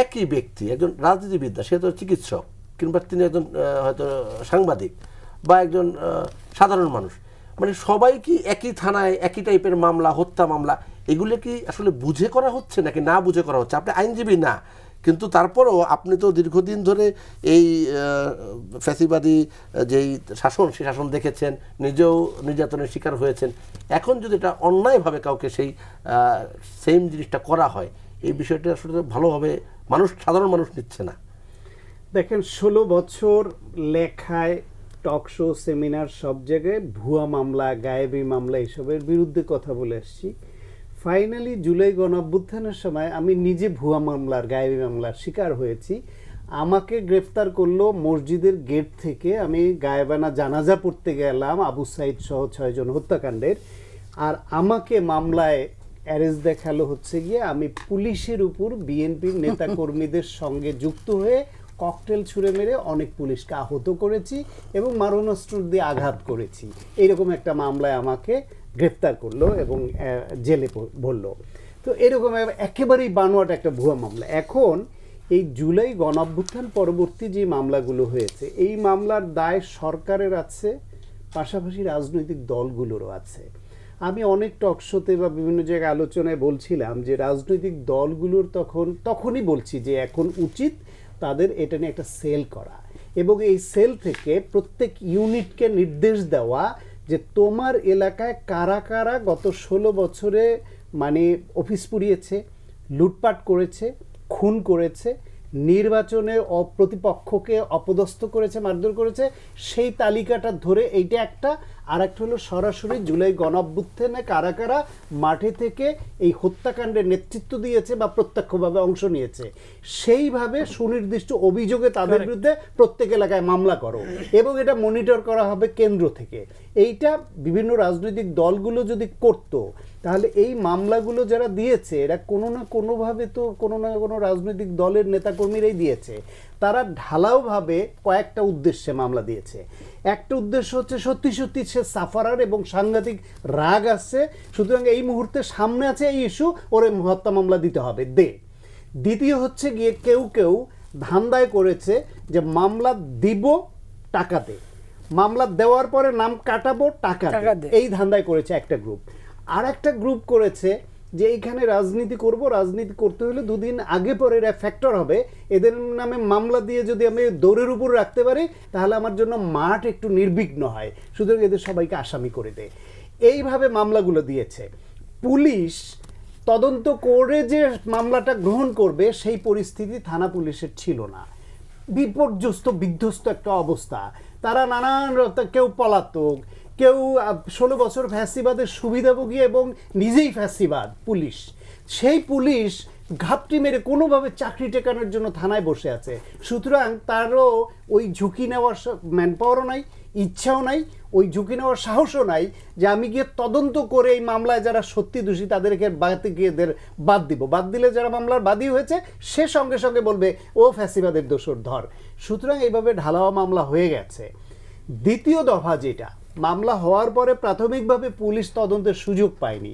একই ব্যক্তি, একজন রাজনীতিবিদ্যা, সে তো চিকিৎসক, কিংবা তিনি একজন হয়তো সাংবাদিক বা একজন সাধারণ মানুষ, মানে সবাই কি একই থানায় একই টাইপের মামলা, হত্যা মামলা, এগুলো কি আসলে বুঝে করা হচ্ছে নাকি না বুঝে করা হচ্ছে? আপনি আইনজীবী না, কিন্তু তারপরও আপনি তো দীর্ঘদিন ধরে এই ফ্যাসিবাদী যেই শাসন, সেই শাসন দেখেছেন, নিজেও নির্যাতনের শিকার হয়েছেন। এখন যদি এটা অন্যায়ভাবে কাউকে সেই সেম জিনিসটা করা হয়, এই বিষয়টা আসলে ভালোভাবে সাধারণ মানুষ নিচ্ছে না। দেখেন, 16 বছর লেখায়, টক শো, সেমিনার, সব জায়গায় ভুয়া মামলা, গায়েবী মামলা, এসবের বিরুদ্ধে কথা বলে আসছি। ফাইনালি জুলাই গণঅভ্যুত্থানের সময় আমি নিজে ভুয়া মামলার, গায়েবী মামলার শিকার হয়েছি। আমাকে গ্রেফতার করলো মসজিদের গেট থেকে। আমি গায়েবানা জানাজা পড়তে গেলাম আবু সাইদ সহ 6 জন হত্যাকাণ্ডের, আর আমাকে মামলায় অ্যারেস্ট দেখালো হচ্ছে গিয়ে আমি পুলিশের উপর বিএনপির নেতাকর্মীদের সঙ্গে যুক্ত হয়ে ককটেল ছুঁড়ে মেরে অনেক পুলিশকে আহত করেছি এবং মারণাস্ত্র দিয়ে আঘাত করেছি। এইরকম একটা মামলায় আমাকে গ্রেফতার করলো এবং জেলে ভরলো। তো এরকম একেবারেই বানোয়াট একটা ভুয়া মামলা। এখন এই জুলাই গণঅভ্যুত্থান পরবর্তী যে মামলাগুলো হয়েছে, এই মামলার দায় সরকারের আছে, পাশাপাশি রাজনৈতিক দলগুলোরও আছে। আমি অনেক টকশোতে বা বিভিন্ন জায়গায় আলোচনায় বলছিলাম যে রাজনৈতিক দলগুলোর তখনই বলছি যে এখন উচিত তাদের এটা নিয়ে একটা সেল করা এবং এই সেল থেকে প্রত্যেক ইউনিটকে নির্দেশ দেওয়া যে তোমার এলাকায় কারা কারা গত 16 বছরে মানে অফিস পুড়িয়েছে, লুটপাট করেছে, খুন করেছে, নির্বাচনে প্রতিপক্ষকে অপদস্থ করেছে, মারধর করেছে, সেই তালিকাটা ধরে এইটা একটা। আর একটা হলো সরাসরি জুলাই গণঅভ্যুত্থানে কারা কারা মাঠে থেকে এই হত্যাকাণ্ডের নেতৃত্ব দিয়েছে বা প্রত্যক্ষভাবে অংশ নিয়েছে, সেইভাবে সুনির্দিষ্ট অভিযোগে তাদের বিরুদ্ধে প্রত্যেক এলাকায় মামলা করো এবং এটা মনিটর করা হবে কেন্দ্র থেকে। এইটা বিভিন্ন রাজনৈতিক দলগুলো যদি করত, তাহলে এই মামলাগুলো যারা দিয়েছে এরা কোনো না কোনোভাবে তো কোনো না কোনো রাজনৈতিক দলের নেতাকর্মীরাই দিয়েছে। তারা ঢালাওভাবে কয়েকটা উদ্দেশ্যে মামলা দিয়েছে। একটা উদ্দেশ্য হচ্ছে সত্যি সত্যি সে সাফারার এবং সাংঘাতিক রাগ আছে, সুতরাং এই মুহূর্তে সামনে আছে এই ইস্যু, ওরে হত্যা মামলা দিতে হবে, দে। দ্বিতীয় হচ্ছে গিয়ে কেউ কেউ ধান্দায় করেছে যে মামলা দিব, টাকা দে, মামলা দেওয়ার পরে নাম কাটাবো, টাকা দে, এই ধান্দায় করেছে একটা গ্রুপ। আর একটা গ্রুপ করেছে যে এইখানে রাজনীতি করব, রাজনীতি করতে হলে 2 দিন আগে পরে এরা ফ্যাক্টর হবে, এদের নামে মামলা দিয়ে যদি আমি দৌড়ের উপর রাখতে পারি তাহলে আমার জন্য মাঠ একটু নির্বিঘ্ন হয়, সুতরাং এদের সবাইকে আসামি করে দেয়। এইভাবে মামলাগুলো দিয়েছে। পুলিশ তদন্ত করে যে মামলাটা গ্রহণ করবে সেই পরিস্থিতি থানা পুলিশের ছিল না। বিপর্যস্ত বিধ্বস্ত একটা অবস্থা। তারা নানান, কেউ পলাতক, কেউ 16 বছর ফ্যাসিবাদের সুবিধাভোগী এবং নিজেই ফ্যাসিবাদ পুলিশ। সেই পুলিশ ঘাপটি মেরে কোনোভাবে চাকরি টেকানোর জন্য থানায় বসে আছে। সুতরাং তারও ওই ঝুঁকি নেওয়ার ম্যান পাওয়ারও নাই, ইচ্ছাও নাই, ওই ঝুঁকি নেওয়ার সাহসও নাই যে আমি গিয়ে তদন্ত করে এই মামলায় যারা সত্যি দোষী তাদেরকে বাদ দিব। বাদ দিলে যারা মামলার বাদী হয়েছে সে সঙ্গে সঙ্গে বলবে ও ফ্যাসিবাদের দোষর ধর। সুতরাং এইভাবে ঢালাওয়া মামলা হয়ে গেছে। দ্বিতীয় দফা যেটা, মামলা হওয়ার পরে প্রাথমিকভাবে পুলিশ তদন্তের সুযোগ পায়নি,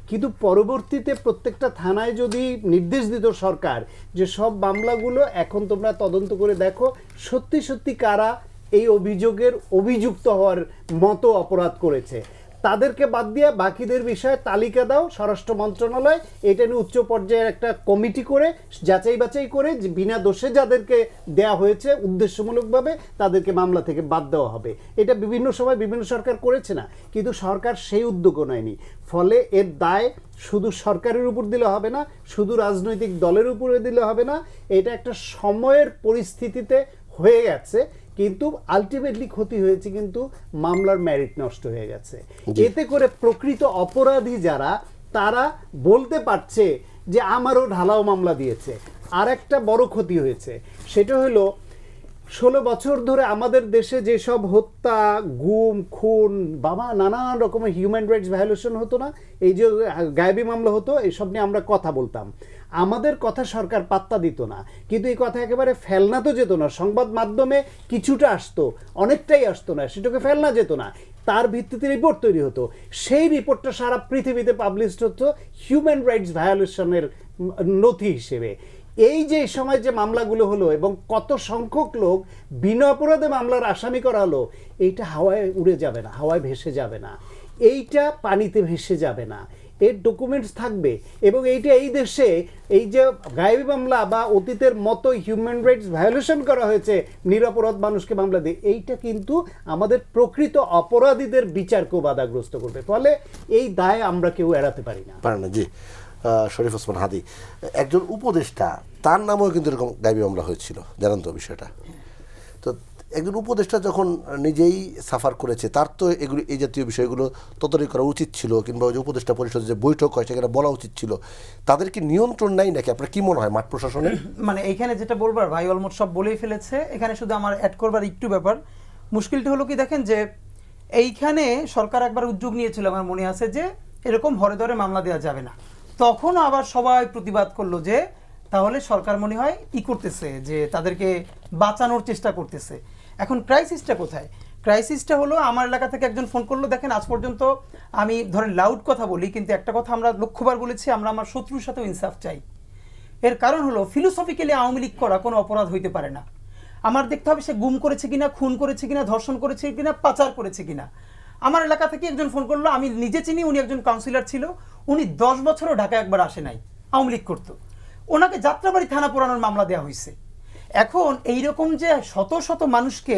কিন্তু পরবর্তীতে প্রত্যেকটা থানায় যদি নির্দেশ দিত সরকার যে সব মামলাগুলো এখন তোমরা তদন্ত করে দেখো সত্যি সত্যি কারা এই অভিযোগের অভিযুক্ত হওয়ার মতো অপরাধ করেছে, তাদেরকে বাদ দিয়ে বাকিদের বিষয়ে তালিকা দাও স্বরাষ্ট্র মন্ত্রণালয়, এটা নিয়ে উচ্চ পর্যায়ের একটা কমিটি করে যাচাই বাছাই করে যে বিনা দোষে যাদেরকে দেয়া হয়েছে উদ্দেশ্যমূলকভাবে তাদেরকে মামলা থেকে বাদ দেওয়া হবে। এটা বিভিন্ন সময় বিভিন্ন সরকার করেছে না, কিন্তু সরকার সেই উদ্যোগও নেয়নি। ফলে এর দায় শুধু সরকারের উপর দিলে হবে না, শুধু রাজনৈতিক দলের উপরে দিলে হবে না, এটা একটা সময়ের পরিস্থিতিতে হয়ে গেছে, কিন্তু আলটিমেটলি ক্ষতি হয়েছে, কিন্তু মামলার ম্যারিট নষ্ট হয়ে গেছে। এতে করে প্রকৃত অপরাধী যারা তারা বলতে পারছে যে আমারও ঢালাও মামলা দিয়েছে। আর একটা বড় ক্ষতি হয়েছে, সেটা হলো 16 বছর ধরে আমাদের দেশে যেসব হত্যা, গুম, খুন, নানান রকমের হিউম্যান রাইটস ভায়োলেশন হতো না, এই যে গায়েবী মামলা হতো, এসব নিয়ে আমরা কথা বলতাম, আমাদের কথা সরকার পাত্তা দিত না। কিন্তু এই কথা একেবারে ফেলনা তো যেত না, সংবাদ মাধ্যমে কিছুটা আসতো, অনেকটাই আসতো না, সেটাকে ফেলনা যেত না, তার ভিত্তিতে রিপোর্ট তৈরি হতো। সেই রিপোর্টটা সারা পৃথিবীতে পাবলিশড হতো হিউম্যান রাইটস ভায়োলেশনের নথি হিসেবে। এই যে সময় যে মামলাগুলো হলো এবং কত সংখ্যক লোক বিনা অপরাধে মামলার আসামি করা হলো, এইটা হাওয়ায় উড়ে যাবে না, হাওয়ায় ভেসে যাবে না, এইটা পানিতে ভেসে যাবে না, এর ডকুমেন্টস থাকবে। এবং এইটা এই দেশে এই যে গায়েবী মামলা বা অতীতের মতো হিউম্যান রাইটস ভায়োলেশন করা হয়েছে নিরপরাধ মানুষকে মামলা দিয়ে, এইটা কিন্তু আমাদের প্রকৃত অপরাধীদের বিচারকেও বাধাগ্রস্ত করবে। ফলে এই দায় আমরা কেউ এড়াতে পারি না। জি, শরীফ ওসমান হাদী একজন উপদেষ্টা, তার নামেও কিন্তু এরকম গায়েবী মামলা হয়েছিল, জানেন তো বিষয়টা? তো একজন উপদেষ্টা যখন নিজেই সাফার করেছে, তার তো এগুলি এই জাতীয় বিষয়গুলো তদারকি করা উচিত ছিল, কিংবা ওই যে উপদেষ্টা পরিষদের যে বৈঠক হয় সেখানে বলা উচিত ছিল। তাদের কি নিয়ন্ত্রণ নাই নাকি? আপনার কি মনে হয় মাঠ প্রশাসনে? মানে এইখানে যেটা বলবার ভাই অলমোস্ট সব বলেই ফেলেছে, এখানে শুধু আমার অ্যাড করবার একটু ব্যাপার। মুশকিলটা হলো কি দেখেন, যে এইখানে সরকার একবার উদ্যোগ নিয়েছিল আমার মনে আছে যে এরকম হরে ধরে মামলা দেওয়া যাবে না, তখন আবার সবাই প্রতিবাদ করলো যে তাহলে সরকার মনে হয় করতেছে, যে তাদেরকে বাঁচানোর চেষ্টা করতেছে। এখন ক্রাইসিসটা কোথায়? ক্রাইসিসটা হলো আমার এলাকা থেকে একজন ফোন করলো, দেখেন আজ পর্যন্ত আমি ধরেন লাউড কথা বলি, কিন্তু একটা কথা আমরা লক্ষ্যবার বলেছি, আমরা আমার শত্রুর সাথেও ইনসাফ চাই। এর কারণ হলো ফিলোসফিক্যালি আওয়ামী লীগ করা কোনো অপরাধ হইতে পারে না। আমার দেখতে হবে সে গুম করেছে কিনা, খুন করেছে কিনা, ধর্ষণ করেছে কিনা, পাচার করেছে কিনা। আমার এলাকা থেকে একজন ফোন করলো, আমি নিজে চিনি, উনি একজন কাউন্সিলর ছিল, উনি 10 বছরও ঢাকা একবার আসে নাই, আওয়ামী লীগ করতো, ওনাকে যাত্রাবাড়ি থানা পোড়ানোর মামলা দেওয়া হয়েছে। এখন এইরকম যে শত শত মানুষকে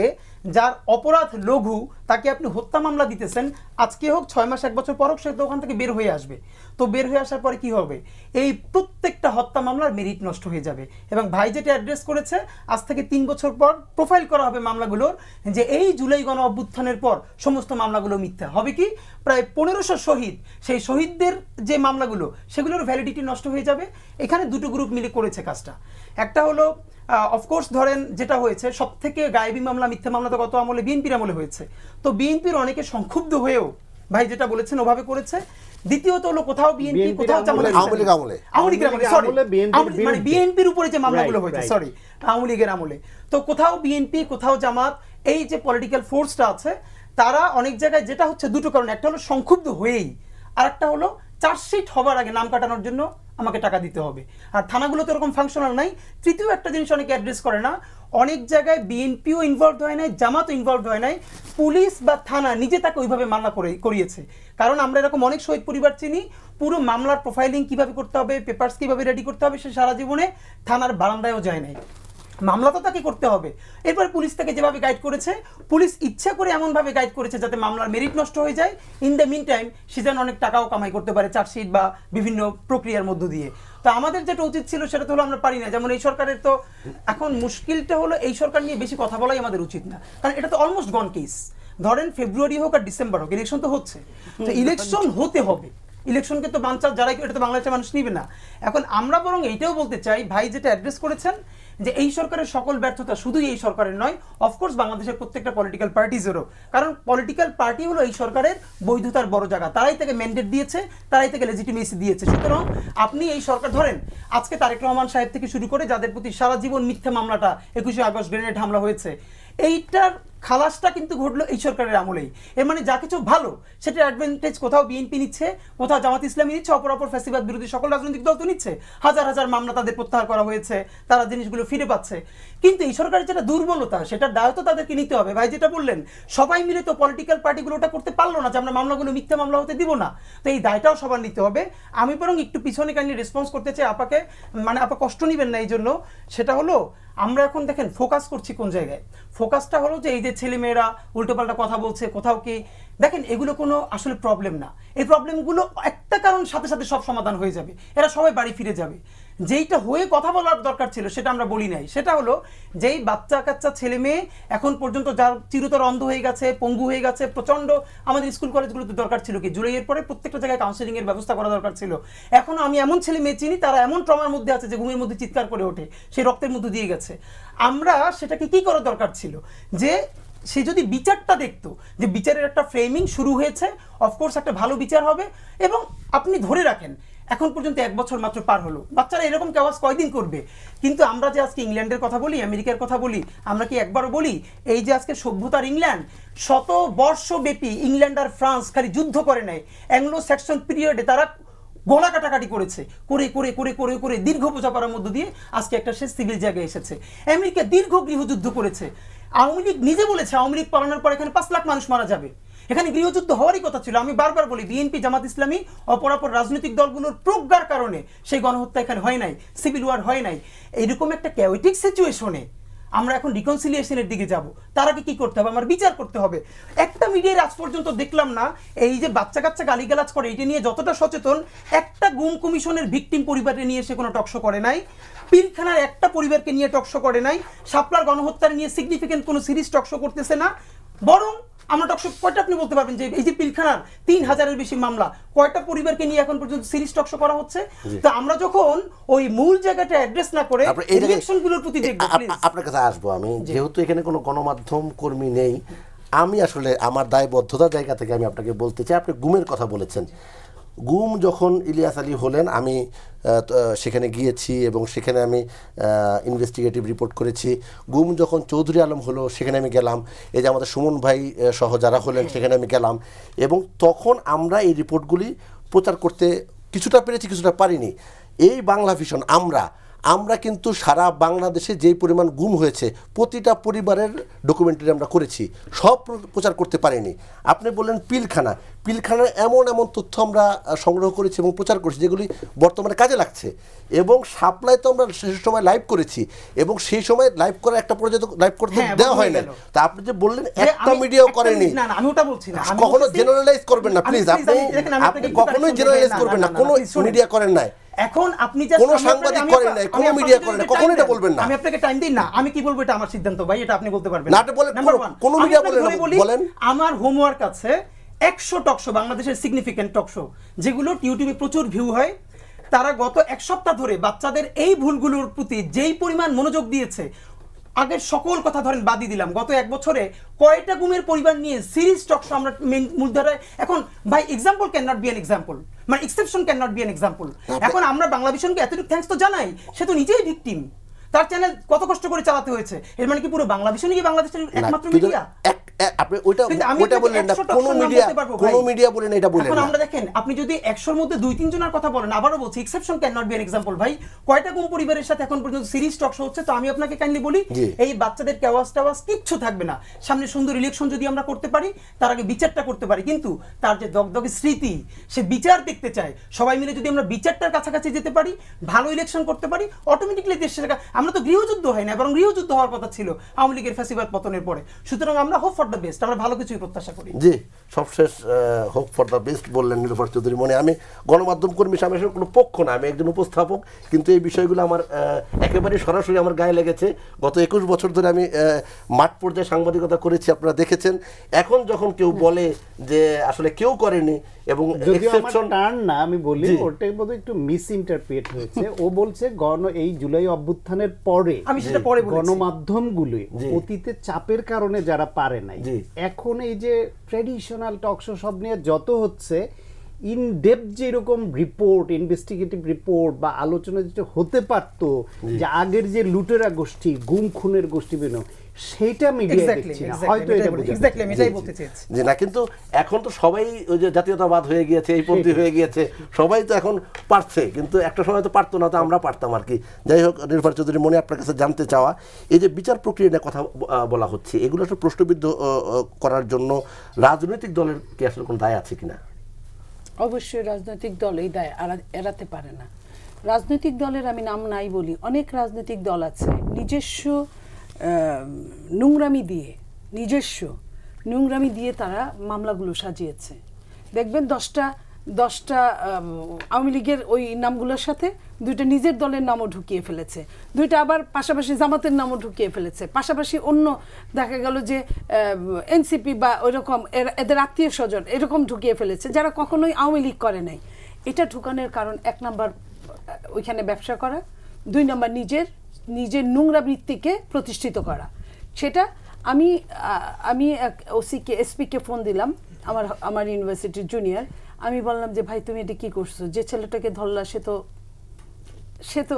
যার অপরাধ লঘু তাকে আপনি হত্যা মামলা দিতেছেন, আজকে হোক 6 মাস 1 বছর পর হোক, সে তো ওখান থেকে বের হয়ে আসবে। তো বের হয়ে আসার পরে কি হবে? এই প্রত্যেকটা হত্যা মামলার মেরিট নষ্ট হয়ে যাবে। এবং ভাই যেটা অ্যাড্রেস করেছে, আজ থেকে 3 বছর পর প্রোফাইল করা হবে মামলাগুলোর, যে এই জুলাই গণ অভ্যুত্থানের পর সমস্ত মামলাগুলো মিথ্যা হবে। কি প্রায় 1500 শহীদ, সেই শহীদদের যে মামলাগুলো সেগুলোর ভ্যালিডিটি নষ্ট হয়ে যাবে। এখানে দুটো গ্রুপ মিলে করেছে কাজটা। একটা হলো অফকোর্স ধরেন যেটা হয়েছে সব থেকে গায়েবী মামলা, মিথ্যা মামলা তো গত আমলে বিএনপির আমলে হয়েছে, তো বিএনপির অনেকে সংক্ষুব্ধ হয়েও ভাই যেটা বলেছেন ওভাবে করেছে। দ্বিতীয়ত হলো কোথাও বিএনপি কোথাও মানে বিএনপির উপরে যে মামলাগুলো হয়েছে, সরি আওয়ামী লীগের আমলে, তো কোথাও বিএনপি কোথাও জামাত, এই যে পলিটিক্যাল ফোর্সটা আছে তারা অনেক জায়গায় যেটা হচ্ছে দুটো কারণ, একটা হলো সংক্ষুব্ধ হয়েই, আর একটা হলো চার্জশিট হবার আগে নাম কাটানোর জন্য আমাকে টাকা দিতে হবে। আর থানাগুলো তো এরকম ফাংশনাল নাই। তৃতীয় একটা জিনিস অনেকে অ্যাড্রেস করে না, অনেক জায়গায় বিএনপিও ইনভলভ হয় নাই, জামাতও ইনভলভ হয় নাই, পুলিশ বা থানা নিজে তাকে ওইভাবে মামলা করিয়েছে। কারণ আমরা এরকম অনেক শহীদ পরিবার চিনি, পুরো মামলার প্রোফাইলিং কিভাবে করতে হবে, পেপারস কিভাবে রেডি করতে হবে, সে সারা জীবনে থানার বারান্দায়ও যায় নাই, মামলা তো তাকে করতে হবে। এরপরে পুলিশ তাকে যেভাবে গাইড করেছে, পুলিশ ইচ্ছা করে এমনভাবে গাইড করেছে যাতে মামলার মেরিট নষ্ট হয়ে যায়। ইন দ্য মিন টাইম সে যেন অনেক টাকাও কামাই করতে পারে চার্জশিট বা বিভিন্ন প্রক্রিয়ার মধ্য দিয়ে। তো আমাদের যেটা উচিত ছিল সেটা তো হলো আমরা পারি না। যেমন এই সরকারের তো এখন মুশকিলটা হলো এই সরকার নিয়ে বেশি কথা বলাই আমাদের উচিত না, কারণ এটা তো অলমোস্ট গন কেস। ধরেন ফেব্রুয়ারি হোক আর ডিসেম্বর হোক, ইলেকশন তো হচ্ছে, তো ইলেকশন হতে হবে, ইলেকশনকে তো বানচাল যারাই এটা তো বাংলাদেশের মানুষ নিবে না। এখন আমরা বরং এইটাও বলতে চাই, ভাই যেটা অ্যাড্রেস করেছেন যে এই সরকারের সকল ব্যর্থতা শুধুই এই সরকারের নয়, অফকোর্স বাংলাদেশের প্রত্যেকটা পলিটিক্যাল পার্টিজেরও, কারণ পলিটিক্যাল পার্টি হলো এই সরকারের বৈধতার বড় জায়গা, তারাই তাকে ম্যান্ডেট দিয়েছে, তারাই তাকে লেজিটিমেসি দিয়েছে। সুতরাং আপনি এই সরকার ধরেন আজকে তারেক রহমান সাহেব থেকে শুরু করে যাদের প্রতি সারা জীবন মিথ্যা মামলাটা 21শে আগস্ট গ্রেনেড হামলা হয়েছে, এইটার খালাসটা কিন্তু ঘটলো এই সরকারের আমলেই। এর মানে যা কিছু ভালো সেটার অ্যাডভান্টেজ কোথাও বিএনপি নিচ্ছে, কোথাও জামাত ইসলামী নিচ্ছে, অপর ফ্যাসিবাদ বিরোধী সকল রাজনৈতিক দল তো নিচ্ছে। হাজার হাজার মামলা তাদের প্রত্যাহার করা হয়েছে, তারা জিনিসগুলো ফিরে পাচ্ছে। কিন্তু এই সরকারের যেটা দুর্বলতা সেটার দায় তো তাদেরকে নিতে হবে। ভাই যেটা বললেন, সবাই মিলে তো পলিটিক্যাল পার্টিগুলো ওটা করতে পারলো না যে আমরা মামলাগুলো মিথ্যা মামলা হতে দিব না, তো এই দায়টাও সবার নিতে হবে। আমি বরং একটু পিছনে কাইন্ডলি রেসপন্স করতে চাই আপাকে, মানে আপা কষ্ট নেবেন না এই জন্য। সেটা হলো আমরা এখন দেখেন ফোকাস করছি কোন জায়গায়, ফোকাসটা হলো যে এই যে ছেলেমেয়েরা উল্টোপাল্টা কথা বলছে কোথাও কি, দেখেন এগুলো কোনো আসলে প্রবলেম না। এই প্রবলেমগুলো একটা কারণ সাথে সাথে সব সমাধান হয়ে যাবে, এরা সবাই বাড়ি ফিরে যাবে। যেইটা হয়ে কথা বলার দরকার ছিল সেটা আমরা বলি নাই, সেটা হলো যেই বাচ্চা কাচ্চা ছেলে মেয়ে এখন পর্যন্ত যার চিরতর অন্ধ হয়ে গেছে, পঙ্গু হয়ে গেছে, প্রচন্ড আমাদের স্কুল কলেজগুলোতে দরকার ছিল কি জুলাইয়ের পরে প্রত্যেকটা জায়গায় কাউন্সিলিং এর ব্যবস্থা করা দরকার ছিল। এখনো আমি এমন ছেলে মেয়ে চিনি তারা এমন ট্রমার মধ্যে আছে যে ঘুমের মধ্যে চিৎকার করে ওঠে, সেই রক্তের মধ্যে দিয়ে গেছে। আমরা সেটাকে কি করা দরকার ছিল যে সে যদি বিচারটা দেখতো যে বিচারের একটা ফ্রেমিং শুরু হয়েছে, অফকোর্স একটা ভালো বিচার হবে। এবং আপনি ধরে রাখেন এখন পর্যন্ত 1 বছর মাত্র পার হলো, বাচ্চারা এরকম কেওয়াজ কয়দিন করবে? কিন্তু আমরা যে আজকে ইংল্যান্ডের কথা বলি, আমেরিকার কথা বলি, আমরা কি একবারও বলি এই যে আজকে সভ্যতার ইংল্যান্ড, শত বর্ষব্যাপী ইংল্যান্ড আর ফ্রান্স খালি যুদ্ধ করে নেয়, অ্যাংলো স্যাক্সন পিরিয়ডে তারা গোলা কাটাকাটি করেছে, করে করে করে করে করে দীর্ঘ বোঝাপড়ার মধ্য দিয়ে আজকে একটা সে সিভিল জায়গায় এসেছে। আমেরিকা দীর্ঘ গৃহযুদ্ধ করেছে, আওয়ামী লীগ নিজে বলেছে আওয়ামী লীগ পালানোর পর এখানে 5 লাখ মানুষ মারা যাবে, এখানে গৃহযুদ্ধ হওয়ারই কথা ছিল। আমি বারবার বলি বিএনপি জামাত ইসলামী অপরাপর রাজনৈতিক দলগুলোর প্রজ্ঞার কারণে সেই গণহত্যা এখানে হয় নাই, সিভিল ওয়ার হয় নাই। এইরকম একটা ক্যাওয়েটিক সিচুয়েশনে আমরা এখন রিকনসিলিয়েশনের দিকে যাব, তার আগে কি করতে হবে? আমার বিচার করতে হবে। একটা মিডিয়ার আজ পর্যন্ত দেখলাম না এই যে বাচ্চা কাচ্চা গালিগালাজ করে এটা নিয়ে যতটা সচেতন, একটা গুম কমিশনের ভিকটিম পরিবারে নিয়ে এসে কোনো টকশো করে নাই, পিলখানার একটা পরিবারকে নিয়ে টকশো করে নাই, শাপলার গণহত্যার নিয়ে সিগনিফিকেন্ট কোনো সিরিজ টকশো করতেছে না। বরং আমরা টকশো কয়টা আপনি বলতে পারবেন যে এই যে পিলখানার 3000-এর বেশি মামলা, কয়টা পরিবারকে নিয়ে এখন পর্যন্ত সিরিজ টকশো করা হচ্ছে? তো আমরা যখন ওই মূল জায়গাটা অ্যাড্রেস না করে রিঅ্যাকশনগুলোর প্রতি দেখব। আপনার কাছে আসবো আমি, যেহেতু এখানে কোনো গণমাধ্যম কর্মী নেই, আমি আসলে আমার দায়বদ্ধতার জায়গা থেকে আমি আপনাকে বলতে চাই, আপনি গুমের কথা বলেছেন। গুম যখন ইলিয়াস আলী হলেন আমি সেখানে গিয়েছি এবং সেখানে আমি ইনভেস্টিগেটিভ রিপোর্ট করেছি। গুম যখন চৌধুরী আলম হলো সেখানে আমি গেলাম, এই যে আমাদের সুমন ভাই সহ যারা হলেন সেখানে আমি গেলাম, এবং তখন আমরা এই রিপোর্টগুলি প্রচার করতে কিছুটা পেরেছি, কিছুটা পারিনি। এই বাংলা ভিশন আমরা কিন্তু সারা বাংলাদেশে যেই পরিমাণ গুম হয়েছে প্রতিটা পরিবারের ডকুমেন্টারি আমরা করেছি, সব প্রচার করতে পারিনি। আপনি বললেন পিলখানার এমন তথ্য আমরা সংগ্রহ করেছি এবং প্রচার করেছি যেগুলি বর্তমানে কাজে লাগছে। এবং সাপ্লাই তো আমরা সেই সময় লাইভ করেছি, এবং সেই সময় লাইভ করার একটা পর্যায়ে লাইভ করতে দেওয়া হয় না। তা আপনি যে বললেন একটা মিডিয়াও করেনি, না আমি ওটা বলছি না, কখনো জেনারেলাইজ করবেন না প্লিজ, আপনি কখনোই জেনারেলাইজ করবেন না, কোনো মিডিয়া করেন নাই, এখন আপনি কোন সাংবাদিক করেন নাই, কোন মিডিয়া করেন নাই, কখনো এটা বলবেন না। আমি আপনাকে টাইম দিই না, আমি কি বলবো এটা আমার সিদ্ধান্ত ভাই, এটা আপনি বলতে পারবেন না। এটা বলেন কোন মিডিয়া বলেন। আমার হোমওয়ার্ক আছে 100 টকশো বাংলাদেশের সিগনিফিকেন্ট টকশো যেগুলো ইউটিউবে প্রচুর ভিউ হয়, তারা গত 1 সপ্তাহ ধরে বাচ্চাদের এই ভুলগুলোর প্রতি যেই পরিমাণ মনোযোগ দিয়েছে, আগের সকল কথা ধরেন বাদই দিলাম, গত 1 বছরে কয়টা গুমের পরিবার নিয়ে সিরিজ টকশো আমরা মূলধারায় এখন ভাই example can not be an example, মানে exception can not be an example. এখন আমরা বাংলা ভিশনকে এতটুকু থ্যাঙ্কস তো জানাই, সে তো নিজেই ভিকটিম, তার চ্যানেল কত কষ্ট করে চালাতে হয়েছে। এর মানে কি পুরো বাংলা ভিশনই কি বাংলাদেশের একমাত্র মিডিয়া? আপনি ওইটা বললেন না, কোন মিডিয়া বলেন এটা বলেন। এখন আমরা দেখেন আপনি যদি 100-র মধ্যে 2-3 জনের কথা বলেন, আবারও বলছি exception can not be an example. ভাই কয়টা গুম পরিবারের সাথে এখন পর্যন্ত সিরিজ টকশো হচ্ছে? তো আমি আপনাকে কাইন্ডলি বলি এই বাচ্চাদের কেওয়াজ কিচ্ছু থাকবে না। সামনে সুন্দর ইলেকশন যদি আমরা করতে পারি, তার আগে বিচারটা করতে পারি, কিন্তু তার যে দগদগে স্মৃতি, সে বিচার দেখতে চায়। সবাই মিলে যদি আমরা বিচারটার কাছাকাছি যেতে পারি, ভালো ইলেকশন করতে পারি, অটোমেটিকলি দেশের আমরা তো গৃহযুদ্ধ হয় না, বরং গৃহযুদ্ধ হওয়ার কথা ছিল আওয়ামী লীগের ফ্যাসিবাদ পতনের পরে। সুতরাং আমরা হোপ ফর দ্য বেস্ট, আমরা ভালো কিছুই প্রত্যাশা করি। জি, সবশেষ হোপ ফর দ্য বেস্ট বললেন নীলুফার চৌধুরী। মনে আমি গণমাধ্যম কর্মী সামনে কোনো পক্ষ না, আমি একজন উপস্থাপক, কিন্তু এই বিষয়গুলো আমার একেবারে সরাসরি আমার গায়ে লেগেছে। গত 21 বছর ধরে আমি মাঠ পর্যায়ে সাংবাদিকতা করেছি, আপনারা দেখেছেন। এখন যখন কেউ বলে যে আসলে কেউ করেনি, এবং যদিও আমার এক্সেপশন টার্ন না, আমি বলি জি। ওটার বোধহয় একটু মিস ইন্টারপ্রিট হয়েছে। ও বলছে এই জুলাই অভ্যুত্থানের পরে আমি সেটা পরে বলেছি। গণমাধ্যমগুলি জি। অতীতে চাপের কারণে যারা পারে নাই, জি। এখন এই যে ট্র্যাডিশনাল টক শো সব নিয়ে যত হচ্ছে, ইন ডেপথ যেরকম রিপোর্ট, ইনভেস্টিগেটিভ রিপোর্ট বা আলোচনা যেটা হতে পারতো, যে আগের যে লুটেরা গোষ্ঠী, গুম খুনের গোষ্ঠী বেনো, সেটা মিডিয়া এক্স্যাক্টলি দেখছি না, হয়তো এটা বোঝাতে এক্স্যাক্টলি আমি এটাই জি, বলতে জি। চেয়েছি। জি না, কিন্তু এখন তো সবাই ওই যে জাতীয়তাবাদ হয়ে গিয়েছে, এই পন্থী হয়ে গিয়েছে, সবাই তো এখন পারছে, কিন্তু একটা সময় তো পারতো না, তো আমরা পারতাম আর কি। যাই হোক, নির্ভর চৌধুরী মনি, আপনার কাছে জানতে চাওয়া, এই যে বিচার প্রক্রিয়া নিয়ে কথা বলা হচ্ছে, এগুলো একটা প্রশ্নবিদ্ধ করার জন্য রাজনৈতিক দলের কি আসলে কোনো দায় আছে কিনা? অবশ্যই রাজনৈতিক দল এই দায় এড়াতে পারে না। রাজনৈতিক দলের আমি নাম নাই বলি, অনেক রাজনৈতিক দল আছে নিজস্ব নোংরামি দিয়ে তারা মামলাগুলো সাজিয়েছে। দেখবেন 10টা আওয়ামী লীগের ওই নামগুলোর সাথে 2টা নিজের দলের নামও ঢুকিয়ে ফেলেছে, 2টা আবার পাশাপাশি জামাতের নামও ঢুকিয়ে ফেলেছে, পাশাপাশি অন্য দেখা গেল যে এনসিপি বা ওইরকম এদের আত্মীয় স্বজন এরকম ঢুকিয়ে ফেলেছে, যারা কখনোই আওয়ামী লীগ করে নাই। এটা ঢুকানোর কারণ 1 নাম্বার ওইখানে ব্যবসা করা, 2 নাম্বার নিজের নোংরা বৃত্তিকে প্রতিষ্ঠিত করা। সেটা আমি এক ওসিকে এসপিকে ফোন দিলাম, আমার ইউনিভার্সিটির জুনিয়র। আমি বললাম যে ভাই তুমি এটা কি করছো, যে ছেলেটাকে ধরলা সে তো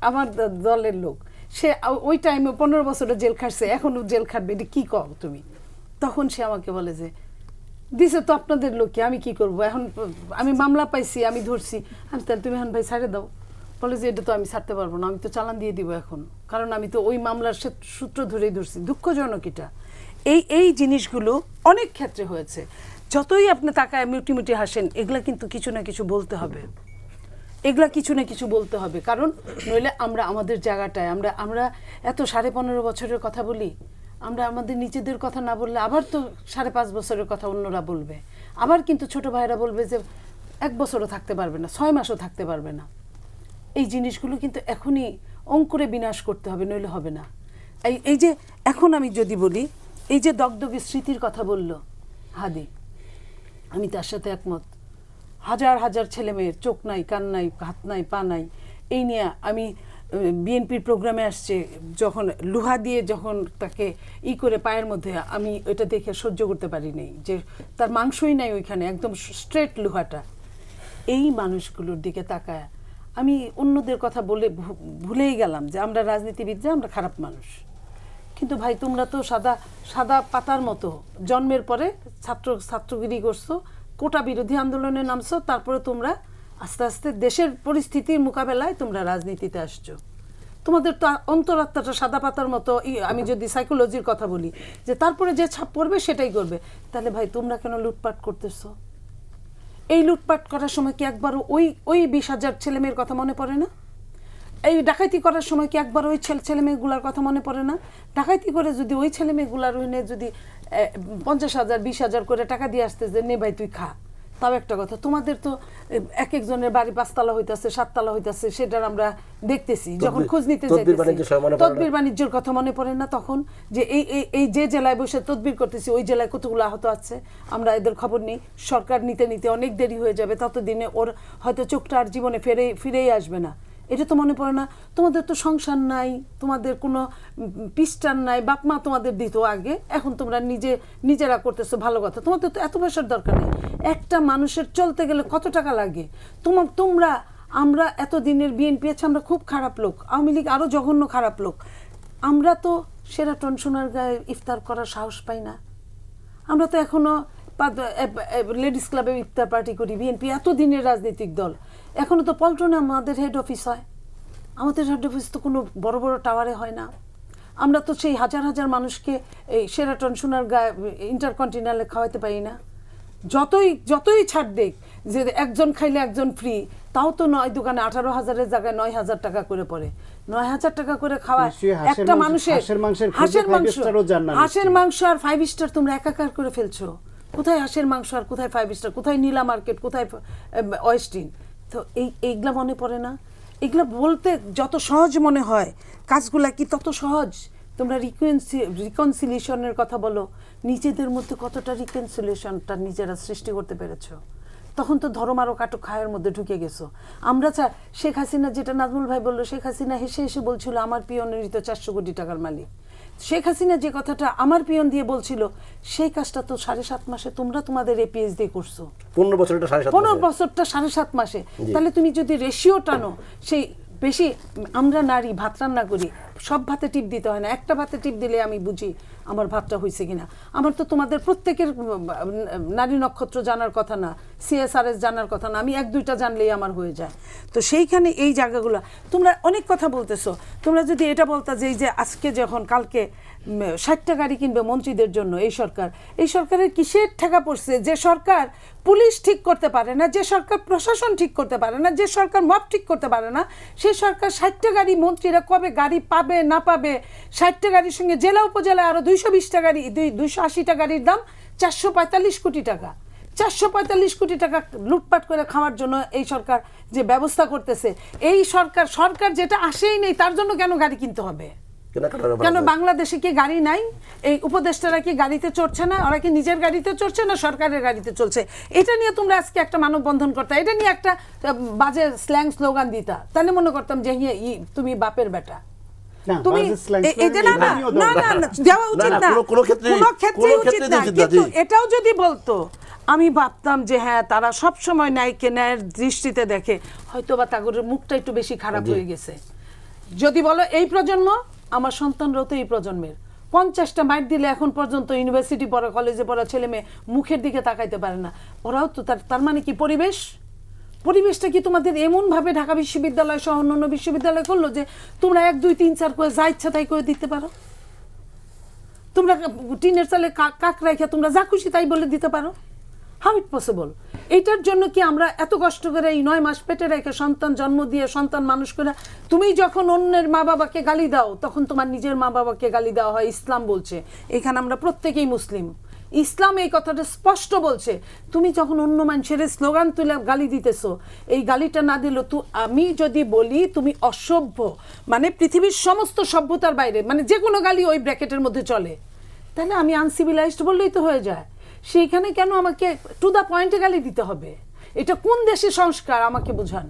আমার দলের লোক, সে ওই টাইমে 15 বছরের জেল খাটছে, এখনো জেল খাটবে, এটা কি কও তুমি? তখন সে আমাকে বলে যে দিছে তো আপনাদের লোককে, আমি কি করব, এখন আমি মামলা পাইছি, আমি ধরছি। আমি তাহলে তুমি এখন ভাই ছাড়ে দাও। বলে যে এটা তো আমি ছাড়তে পারবো না, আমি তো চালান দিয়ে দিব এখন, কারণ আমি তো ওই মামলার সূত্র ধরেই ধরছি। দুঃখজনক এটা। এই জিনিসগুলো অনেক ক্ষেত্রে হয়েছে। যতই আপনি তাকায় মিউটি হাসেন, এগুলা কিন্তু কিছু না কিছু বলতে হবে, কারণ নইলে আমরা আমাদের জায়গাটায় আমরা এত 15.5 বছরের কথা বলি, আমরা আমাদের নিজেদের কথা না বললে আবার তো 5.5 বছরের কথা অন্যরা বলবে, আবার কিন্তু ছোট ভাইরা বলবে যে 1 বছরও থাকতে পারবে না, 6 মাসও থাকতে পারবে না। এই জিনিসগুলো কিন্তু এখনই অঙ্কুরে বিনাশ করতে হবে, নইলে হবে না। এই যে এখন আমি যদি বলি, এই যে দগদগে স্মৃতির কথা বলল হাদি, আমি তার সাথে একমত। হাজার হাজার ছেলে মেয়ের চোখ নাই, কান নাই, হাত নাই, পা নাই, এই নিয়ে আমি বিএনপির প্রোগ্রামে আসছে, যখন লোহা দিয়ে যখন তাকে করে পায়ের মধ্যে, আমি ওইটা দেখে সহ্য করতে পারিনি, যে তার মাংসই নাই ওইখানে, একদম স্ট্রেট লোহাটা। এই মানুষগুলোর দিকে তাকায় আমি অন্যদের কথা বলে ভুলেই গেলাম যে আমরা রাজনীতিবিদরা আমরা খারাপ মানুষ। কিন্তু ভাই তোমরা তো সাদা পাতার মতো জন্মের পরে ছাত্রগিরি করছো, কোটা বিরোধী আন্দোলনে নামছো, তারপরে তোমরা আস্তে আস্তে দেশের পরিস্থিতির মোকাবেলায় তোমরা রাজনীতিতে আসছো। তোমাদের তো অন্তরাত্মাটা সাদা পাতার মতো। আমি যদি সাইকোলজির কথা বলি, যে তারপরে যে ছাপ পড়বে সেটাই করবে। তাহলে ভাই তোমরা কেন লুটপাট করতেছো? এই লুটপাট করার সময় কি একবারও ওই 20,000 ছেলেমেয়ের কথা মনে পড়ে না? এই ডাকাতি করার সময় কি একবার ওই ছেলেমেয়েগুলার কথা মনে পড়ে না? ডাকাতি করে যদি ওই ছেলেমেয়েগুলার ওইনে যদি 50,000 20,000 করে টাকা দিয়ে আসতে, যে নে ভাই তুই খা, তাও একটা কথা। তোমাদের তো এক একজনের বাড়ি 5 তলা হইতাছে, 7 তলা হইতাছে, সেটার আমরা দেখতেছি যখন খোঁজ নিতে যাইতেছি। তদবির বাণিজ্যের কথা মনে পড়ে না তখন? যে এই যে জেলায় বসে তদবির করতেছি, ওই জেলায় কতগুলো আহত আছে, আমরা এদের খবর নেই। সরকার নিতে অনেক দেরি হয়ে যাবে, ততদিনে ওর হয়তো চোখটা আর জীবনে ফিরেই আসবে না। এটা তো মনে পড়ে না? তোমাদের তো সংসার নাই, তোমাদের কোনো পিস্টান নাই, বাপ মা তোমাদের দিত আগে, এখন তোমরা নিজেরা করতেছো, ভালো কথা। তোমাদের তো এত পয়সার দরকার নেই। একটা মানুষের চলতে গেলে কত টাকা লাগে? আমরা এতদিনের বিএনপি আছে, আমরা খুব খারাপ লোক, আওয়ামী লীগ আরও জঘন্য খারাপ লোক। আমরা তো সেরাটন সোনারগাঁয়ে ইফতার করার সাহস পাই না। আমরা তো এখনো লেডিস ক্লাবে ইফতার পার্টি করি। বিএনপি এতদিনের রাজনৈতিক দল, এখনো তো পল্টনে আমাদের হেড অফিস হয়। আমাদের হেড অফিস তো কোনো বড় বড় টাওয়ারে হয় না। আমরা তো সেই হাজার হাজার মানুষকে এই সেরাটন সোনারগাঁয়ে ইন্টারকন্টিনেন্টালে খাওয়াতে পারি না। যতই ছাড় দেখ যে একজন খাইলে একজন ফ্রি, তাও তো নয় দোকানে 18,000-এর জায়গায় 9,000 টাকা করে পড়ে। 9,000 টাকা করে খাওয়া একটা মানুষের হাঁসের মাংস আর 5 স্টার তোমরা একাকার করে ফেলছো। কোথায় হাঁসের মাংস আর কোথায় 5 স্টার, কোথায় নীলা মার্কেট, কোথায় ওয়েস্টিন? তো এইগুলা মনে পড়ে না? এগুলো বলতে যত সহজ মনে হয়, কাজগুলা কি তত সহজ? তোমরা রিকনসিলিয়েশনের কথা বলো, নিজেদের মধ্যে কতটা রিকনসিলিয়েশনটা নিজেরা সৃষ্টি করতে পেরেছো? তখন তো ধর্মারও কাটক খায়ের মধ্যে ঢুকে গেছো। আমরা শেখ হাসিনা, যেটা নাজমুল ভাই বললো, শেখ হাসিনা হেসে হেসে বলছিল আমার পিয়নেরই তো 400 কোটি টাকার মালিক। শেখ হাসিনা যে কথাটা আমার পিয়ন দিয়ে বলছিল, সেই কাজটা তো 7.5 মাসে তোমরা তোমাদের এপিএস দিয়ে করছো। 15 বছর এটা 7.5 15 বছরটা 7.5 মাসে। তাহলে তুমি যদি রেশিও টানো, সেই বেশি, আমরা নারী ভাত রান্না করি, সব ভাতে টিপ দিতে হয় না, একটা ভাতে টিপ দিলে আমি বুঝি আমার ভাতটা হয়েছে কিনা। আমার তো তোমাদের প্রত্যেকের নারী নক্ষত্র জানার কথা না, CSRS জানার কথা না, আমি 1-2টা জানলেই আমার হয়ে যায়। তো সেইখানে এই জায়গাগুলো তোমরা অনেক কথা বলতেছো। তোমরা যদি এটা বলতা যে এই যে আজকে যখন কালকে 60টা গাড়ি কিনবে মন্ত্রীদের জন্য, এই সরকারের কিসের ঠেকা পড়ছে? যে সরকার পুলিশ ঠিক করতে পারে না, যে সরকার প্রশাসন ঠিক করতে পারে না, যে সরকার মব ঠিক করতে পারে না, সেই সরকার 60টা গাড়ি, মন্ত্রীরা কবে গাড়ি পাবে না পাবে, 60টা গাড়ির সঙ্গে জেলা উপজেলায় আরো 220টা গাড়ি, 280টা গাড়ির দাম 445 কোটি টাকা। 445 কোটি টাকা লুটপাট করে খাওয়ার জন্য এই সরকার যে ব্যবস্থা করতেছে, এই সরকার যেটা আসেই নেই, তার জন্য কেন গাড়ি কিনতে হবে? কেন বাংলাদেশে কি গাড়ি নাই? এই উপদেষ্টারা কি গাড়িতে চড়ছে না? ওরা কি নিজের গাড়িতে চড়ছে না সরকারের গাড়িতে চলছে? এটা নিয়ে তোমরা আজকে একটা মানববন্ধন করতে, এটা নিয়ে একটা বাজে স্ল্যাং স্লোগান দিতা, তাহলে মনে করতাম যে তুমি বাপের বেটা। তুমি দেওয়া উচিত না, কোনো ক্ষেত্রে উচিত না। কিন্তু এটাও যদি বলতো, আমি ভাবতাম যে হ্যাঁ, তারা সব সময় ন্যায়কে ন্যায়ের দৃষ্টিতে দেখে, হয়তো বা তাগরের মুখটা একটু বেশি খারাপ হয়ে গেছে। যদি বলো এই প্রজন্ম, আমার সন্তানরাও তো এই প্রজন্মের, 50টা মাইট দিলে এখন পর্যন্ত ইউনিভার্সিটি পড়া, কলেজে পড়া ছেলে মেয়ে মুখের দিকে তাকাইতে পারে না। ওরাও তো তার মানে কি পরিবেশটা কি তোমাদের এমনভাবে ঢাকা বিশ্ববিদ্যালয় সহ অন্যান্য বিশ্ববিদ্যালয় করলো যে তোমরা 1, 2, 3, 4 করে যা ইচ্ছা তাই করে দিতে পারো? তোমরা টিনের চালে কাক রাখা তোমরা যা খুশি তাই বলে দিতে পারো? How it possible? এইটার জন্য কি আমরা এত কষ্ট করে এই 9 মাস পেটে রেখে সন্তান জন্ম দিয়ে সন্তান মানুষ করে, তুমি যখন অন্যের মা বাবাকে গালি দাও, তখন তোমার নিজের মা বাবাকে গালি দেওয়া হয়? ইসলাম বলছে, এখানে আমরা প্রত্যেকেই মুসলিম, ইসলাম এই কথাটা স্পষ্ট বলছে, তুমি যখন অন্য মানুষের স্লোগান তুলে গালি দিতেছো, এই গালিটা না দিল তো আমি যদি বলি তুমি অসভ্য, মানে পৃথিবীর সমস্ত সভ্যতার বাইরে, মানে যে কোনো গালি ওই ব্র্যাকেটের মধ্যে চলে, তাহলে আমি আনসিভিলাইজড বললেই তো হয়ে যায়। সেইখানে কেন আমাকে টু দ্য পয়েন্টে গালি দিতে হবে? এটা কোন দেশের সংস্কার আমাকে বোঝান।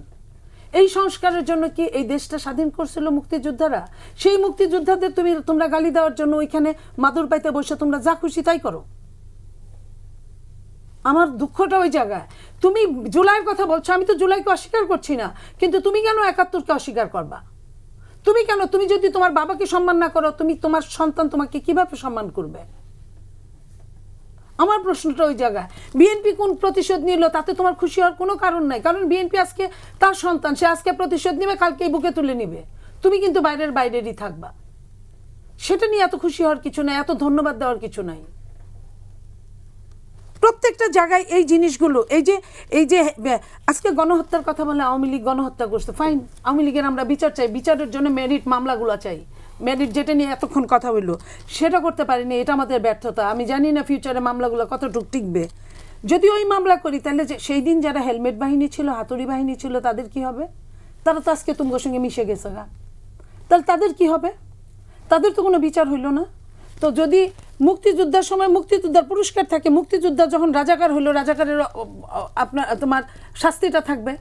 এই সংস্কারের জন্য কি এই দেশটা স্বাধীন করছিল মুক্তিযোদ্ধারা? সেই মুক্তিযোদ্ধাদের তোমরা গালি দেওয়ার জন্য ওইখানে মাদুর পাইতে বসে তোমরা যা খুশি তাই করো। আমার দুঃখটা ওই জায়গায়। তুমি জুলাইয়ের কথা বলছো, আমি তো জুলাইকে অস্বীকার করছি না, কিন্তু তুমি কেন 71কে অস্বীকার করবা? তুমি কেন? তুমি যদি তোমার বাবাকে সম্মান না করো, তুমি তোমার সন্তান তোমাকে কিভাবে সম্মান করবে? আমার প্রশ্নটা ওই জায়গায়। বিএনপি কোন প্রতিশোধ নিল তাতে তোমার খুশি হওয়ার কোনো কারণ নাই, কারণ বিএনপি আজকে তার সন্তান, সে আজকে প্রতিশোধ নেবে, কালকে বুকে তুলে নিবে, তুমি কিন্তু বাইরেরই থাকবা। সেটা নিয়ে এত খুশি হওয়ার কিছু নাই, এত ধন্যবাদ দেওয়ার কিছু নাই। প্রত্যেকটা জায়গায় এই জিনিসগুলো, এই যে আজকে গণহত্যার কথা বলে আওয়ামী লীগ গণহত্যা করছে, ফাইন, আওয়ামী লীগের আমরা বিচার চাই, বিচারের জন্য মেরিট মামলাগুলো চাই, মেরিট যেটা নিয়ে এতক্ষণ কথা হইলো সেটা করতে পারিনি, এটা আমাদের ব্যর্থতা। আমি জানি না ফিউচারে মামলাগুলো কতটুক টিকবে। যদি ওই মামলা করি তাহলে যে সেই দিন যারা হেলমেট বাহিনী ছিল, হাতুড়ি বাহিনী ছিল, তাদের কি হবে? তারা তো আজকে তোমার সঙ্গে মিশে গেছে গা, তাহলে তাদের কি হবে? তাদের তো কোনো বিচার হইল না। তো যদি মুক্তিযোদ্ধার সময় মুক্তিযোদ্ধার পুরস্কার থাকে, মুক্তিযোদ্ধা যখন রাজাকার হলো, রাজাকারের তোমার শাস্তিটা থাকবে।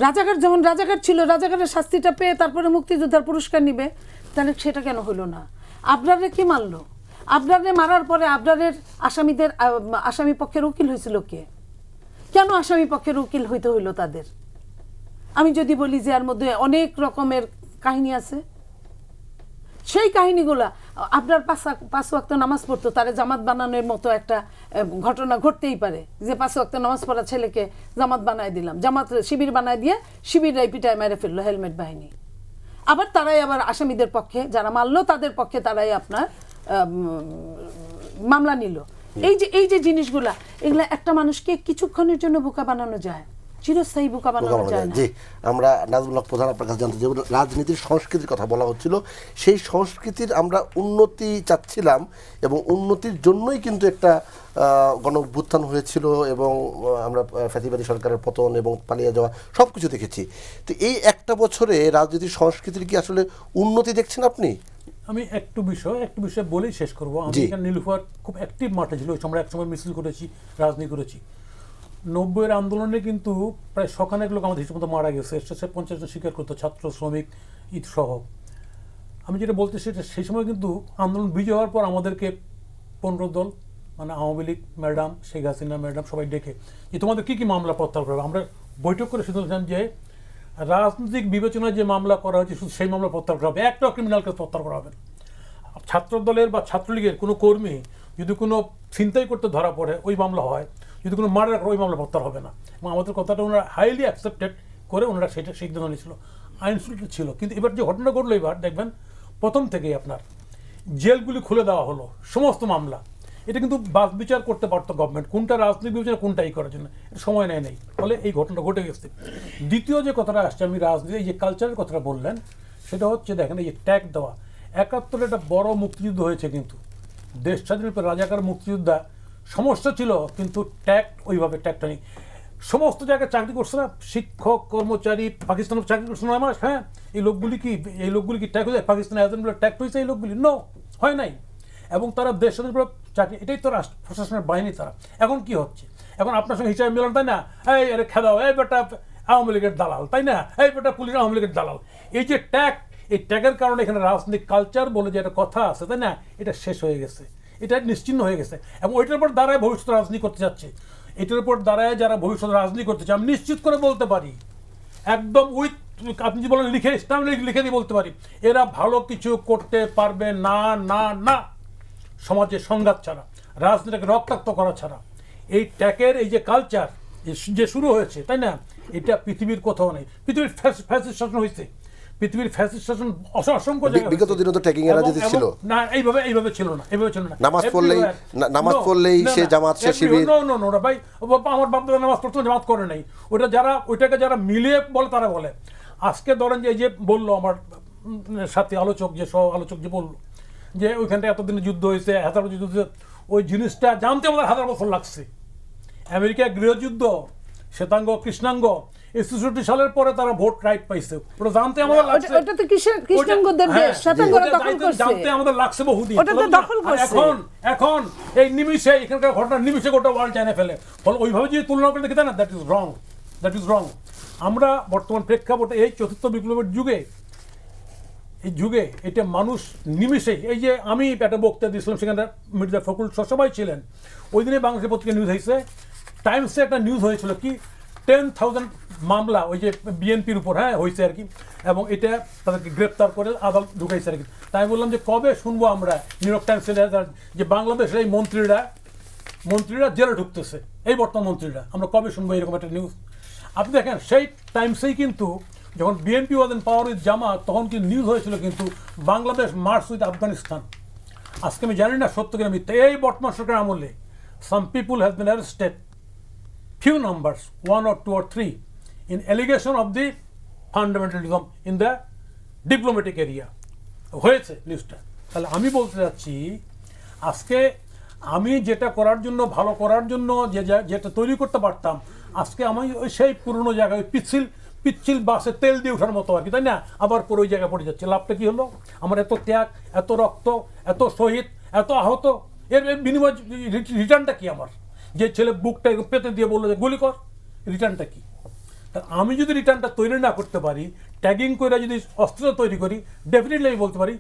রাজাকার যখন রাজাকার ছিল, রাজাকারের শাস্তিটা পেয়ে তারপরে মুক্তিযোদ্ধার পুরস্কার নিবে, তাহলে সেটা কেন হলো না? আবরারে কে মারলো? আবরারে মারার পরে আবরারের আসামি পক্ষের উকিল হয়েছিল কে? কেন আসামি পক্ষের উকিল হইতে হইলো তাদের? আমি যদি বলি যে এর মধ্যে অনেক রকমের কাহিনী আছে, সেই কাহিনীগুলা আপনার 5 ওয়াক্ত নামাজ পড়তো, তারে জামাত বানানোর মতো একটা ঘটনা ঘটতেই পারে, যে 5 ওয়াক্ত নামাজ পড়া ছেলেকে জামাত বানায় দিলাম, জামাত শিবির বানায় দিয়ে শিবিররাই পিটায় মেরে ফেললো হেলমেট বাহিনী। আবার তারাই আবার আসামিদের পক্ষে, যারা মারলো তাদের পক্ষে তারাই আপনার মামলা নিল। এই যে জিনিসগুলা, এগুলা একটা মানুষকে কিছুক্ষণের জন্য বোকা বানানো যায়, চিরস্থায়ী বোকা বানানো যায় না। জি, আমরা নাজমুল হক প্রধান আপনার কাছে জানতে চাই, রাজনীতির সংস্কৃতির কথা বলা হচ্ছিল, সেই সংস্কৃতির আমরা উন্নতি চাচ্ছিলাম এবং উন্নতির জন্যই কিন্তু একটা গণঅভ্যুত্থান হয়েছিল এবং আমরা ফ্যাসিবাদী সরকারের পতন এবং পালিয়ে যাওয়া সব কিছু দেখেছি। তো এই একটা বছরে রাজনীতির সংস্কৃতির কি আসলে উন্নতি দেখছেন আপনি? আমি একটু বিষয় বলেই শেষ করবো। আমি এখানে নীলুফার খুব অ্যাক্টিভ মাঠে ছিল, আমরা একসময় মিছিল করেছি, রাজনীতি করেছি। 90-এর আন্দোলনে কিন্তু প্রায় শখানেক লোক আমাদের হিসেবে মারা গেছে, 50 জন স্বীকার করতো, ছাত্র শ্রমিক ঈদ সহ। আমি যেটা বলতে সেটা সেই সময় কিন্তু আন্দোলন বিজয় হওয়ার পর আমাদেরকে 15 দল মানে আওয়ামী লীগ ম্যাডাম, শেখ হাসিনা ম্যাডাম সবাই ডেকে যে তোমাদের কী কী মামলা প্রত্যাহার করবে। আমরা বৈঠক করে সিদ্ধান্ত নিলাম যে রাজনৈতিক বিবেচনায় যে মামলা করা হয়েছে শুধু সেই মামলা প্রত্যাহার করা হবে, একটা ক্রিমিনাল কেস প্রত্যাহার করা হবে না। ছাত্র দলের বা ছাত্রলীগের কোনো কর্মী যদি কোনো ছিনতাই করতে ধরা পড়ে ওই মামলা হয়, যদি কোনো মার্ডার করে ওই মামলা প্রত্যাহার হবে না। এবং আমাদের কথাটা ওনারা হাইলি অ্যাকসেপ্টেড করে ওনারা সেটা সিদ্ধান্ত নিয়েছিল, আইন শৃঙ্খলা ছিল। কিন্তু এবার যে ঘটনা ঘটলো এবার দেখবেন প্রথম থেকেই আপনার জেলগুলি খুলে দেওয়া হলো সমস্ত মামলা। এটা কিন্তু বাদ বিচার করতে পারতো গভর্নমেন্ট, কোনটা রাজনৈতিক বিবেচনা কোনটা এই করার জন্য, এটা সময় নেই। ফলে এই ঘটনা ঘটে গেছে। দ্বিতীয় যে কথাটা আসছে, আমি রাজনীতি এই যে কালচারের কথাটা বললেন, সেটা হচ্ছে দেখেন এই যে ট্যাগ দেওয়া। 71 একটা বড় মুক্তিযুদ্ধ হয়েছে, কিন্তু দেশ স্বাধীনের পর রাজাকার মুক্তিযোদ্ধা সমস্যা ছিল, কিন্তু ট্যাগ ওইভাবে ট্যাগটা নেই। সমস্ত জায়গায় চাকরি করছে না, শিক্ষক কর্মচারী পাকিস্তানের চাকরি করছে না আমার, হ্যাঁ এই লোকগুলি কি ট্যাগ হয়েছে পাকিস্তানের এজেন্টগুলো ট্যাগ হয়েছে এই লোকগুলি? নো, হয় নাই। এবং তারা দেশ স্বাধীনের পর চাকরি, এটাই তো রাষ্ট্র প্রশাসনের বাহিনী তারা। এখন কি হচ্ছে, এখন আপনার সঙ্গে হিসাবে মিলান, তাই না? এই আরে খেদাও, এই বেটা আওয়ামী লীগের দালাল, তাই না? এই বেটা পুলিশ আওয়ামী লীগের দালাল। এই যে ট্যাগ, এই ট্যাগের কারণে এখানে রাজনৈতিক কালচার বলে যে একটা কথা আছে, তাই না, এটা শেষ হয়ে গেছে, এটা নিশ্চিহ্ন হয়ে গেছে। এবং ওইটার উপর দাঁড়ায় ভবিষ্যৎ রাজনীতি করতে যাচ্ছে, এটার উপর দাঁড়ায় যারা ভবিষ্যৎ রাজনীতি করতে চায়, আমি নিশ্চিত করে বলতে পারি একদম উইথ, আপনি যে বলেন লিখে লিখে দিয়ে বলতে পারি, এরা ভালো কিছু করতে পারবে না না না সমাজের সংঘাত ছাড়া, রাজনীতিকে রক্তাক্ত করা ছাড়া। এই ট্যাগের এই যে কালচার যে শুরু হয়েছে, তাই না, এটা পৃথিবীর কোথাও নেই। পৃথিবীর ফ্যাসিস্ট শাসন হয়েছে, পৃথিবীর ফ্যাসিস্ট শাসন অসংখ্য জায়গায় বিগত দিনে তো ট্যাগিং এর রাজনীতি ছিল না, এইভাবে ছিল না, নামাজ পড়লেই সে জামাত, সে শিবির। নো ভাই, আমার বাপ দাদা নামাজ পড়তে জামাত করে নাই। ওইটাকে যারা মিলিয়ে বলে তারা বলে। আজকে ধরেন যে এই যে বললো আমার সাথে আলোচক, যে সহ আলোচক যে বললো যে ওইখানটা এতদিনে যুদ্ধ হয়েছে, 1000 বছর যুদ্ধ হয়েছে, ওই জিনিসটা জানতে আমাদের 1000 বছর লাগছে। আমেরিকায় গৃহযুদ্ধ, শ্বেতাঙ্গ কৃষ্ণাঙ্গ, ৬৬ সালের পরে তারা ভোট রাইট পাইছে, ওটা জানতে আমাদের লাগছে। ওটা তো কৃষ্ণাঙ্গদের দেশ, শ্বেতাঙ্গরা দখল করছে, জানতে আমাদের লাগছে বহুদিন। ওটা তো দখল করছে। এখন এই নিমিষে, এখানকার ঘটনা নিমিষে গোটা ওয়ার্ল্ড জানে ফেলে। ফলে ওইভাবে যদি তুলনা করে দেখে না, দ্যাট ইজ রং। আমরা বর্তমান প্রেক্ষাপটে এই চতুর্থ বিপ্লবের যুগে, এই যুগে এটা মানুষ নিমিষেই, এই যে আমি একটা বক্তৃতা দিয়েছিলাম, সেখানে মির্জা ফখরুল সবাই ছিলেন। ওই দিনে বাংলাদেশের পত্রিকা নিউজ হয়েছে, টাইমসে একটা নিউজ হয়েছিল কি 10,000 মামলা ওই যে বিএনপির উপর, হ্যাঁ হয়েছে আর কি, এবং এটা তাদেরকে গ্রেপ্তার করে আদালত ঢুকাইছে আর কি। তাই বললাম যে কবে শুনবো আমরা নিউ ইয়র্ক টাইমসে যে বাংলাদেশের এই মন্ত্রীরা জেলে ঢুকতেছে, এই বর্তমান মন্ত্রীরা, আমরা কবে শুনবো এরকম একটা নিউজ? আপনি দেখেন সেই টাইমসেই কিন্তু যখন BNP was in power with Jamaat, তখন কিন্তু নিউজ হয়েছিল কিন্তু বাংলাদেশ মার্চ উইথ আফগানিস্তান। আজকে আমি জানি না সত্য কিনা মিথ্যা, এই বর্তমান সরকার আমলে some people has been arrested, few numbers, 1 or 2 or 3, in allegation of the fundamentalism in the diplomatic area হয়েছে নিউজটা। তাহলে আমি বলতে চাচ্ছি, আজকে আমি যেটা করার জন্য, ভালো করার জন্য যেটা তৈরি করতে পারতাম, আজকে আমি ওই সেই পুরনো জায়গায় ওই পিচ্ছিল বাসে তেল দিয়ে ওঠার মতো আর কি, তাই না, আবার পরে ওই জায়গায় পড়ে যাচ্ছে। লাভটা কি হলো? আমার এত ত্যাগ, এত রক্ত, এত শহীদ, এত আহত, এর বিনিময় রিটার্নটা কি? আমার যে ছেলে বুকটা পেতে দিয়ে বললো যে গুলি কর, রিটার্নটা কি? আমি যদি রিটার্নটা তৈরি না করতে পারি, ট্যাগিং করে যদি অস্ত্র তৈরি করি, ডেফিনেটলি আমি বলতে পারি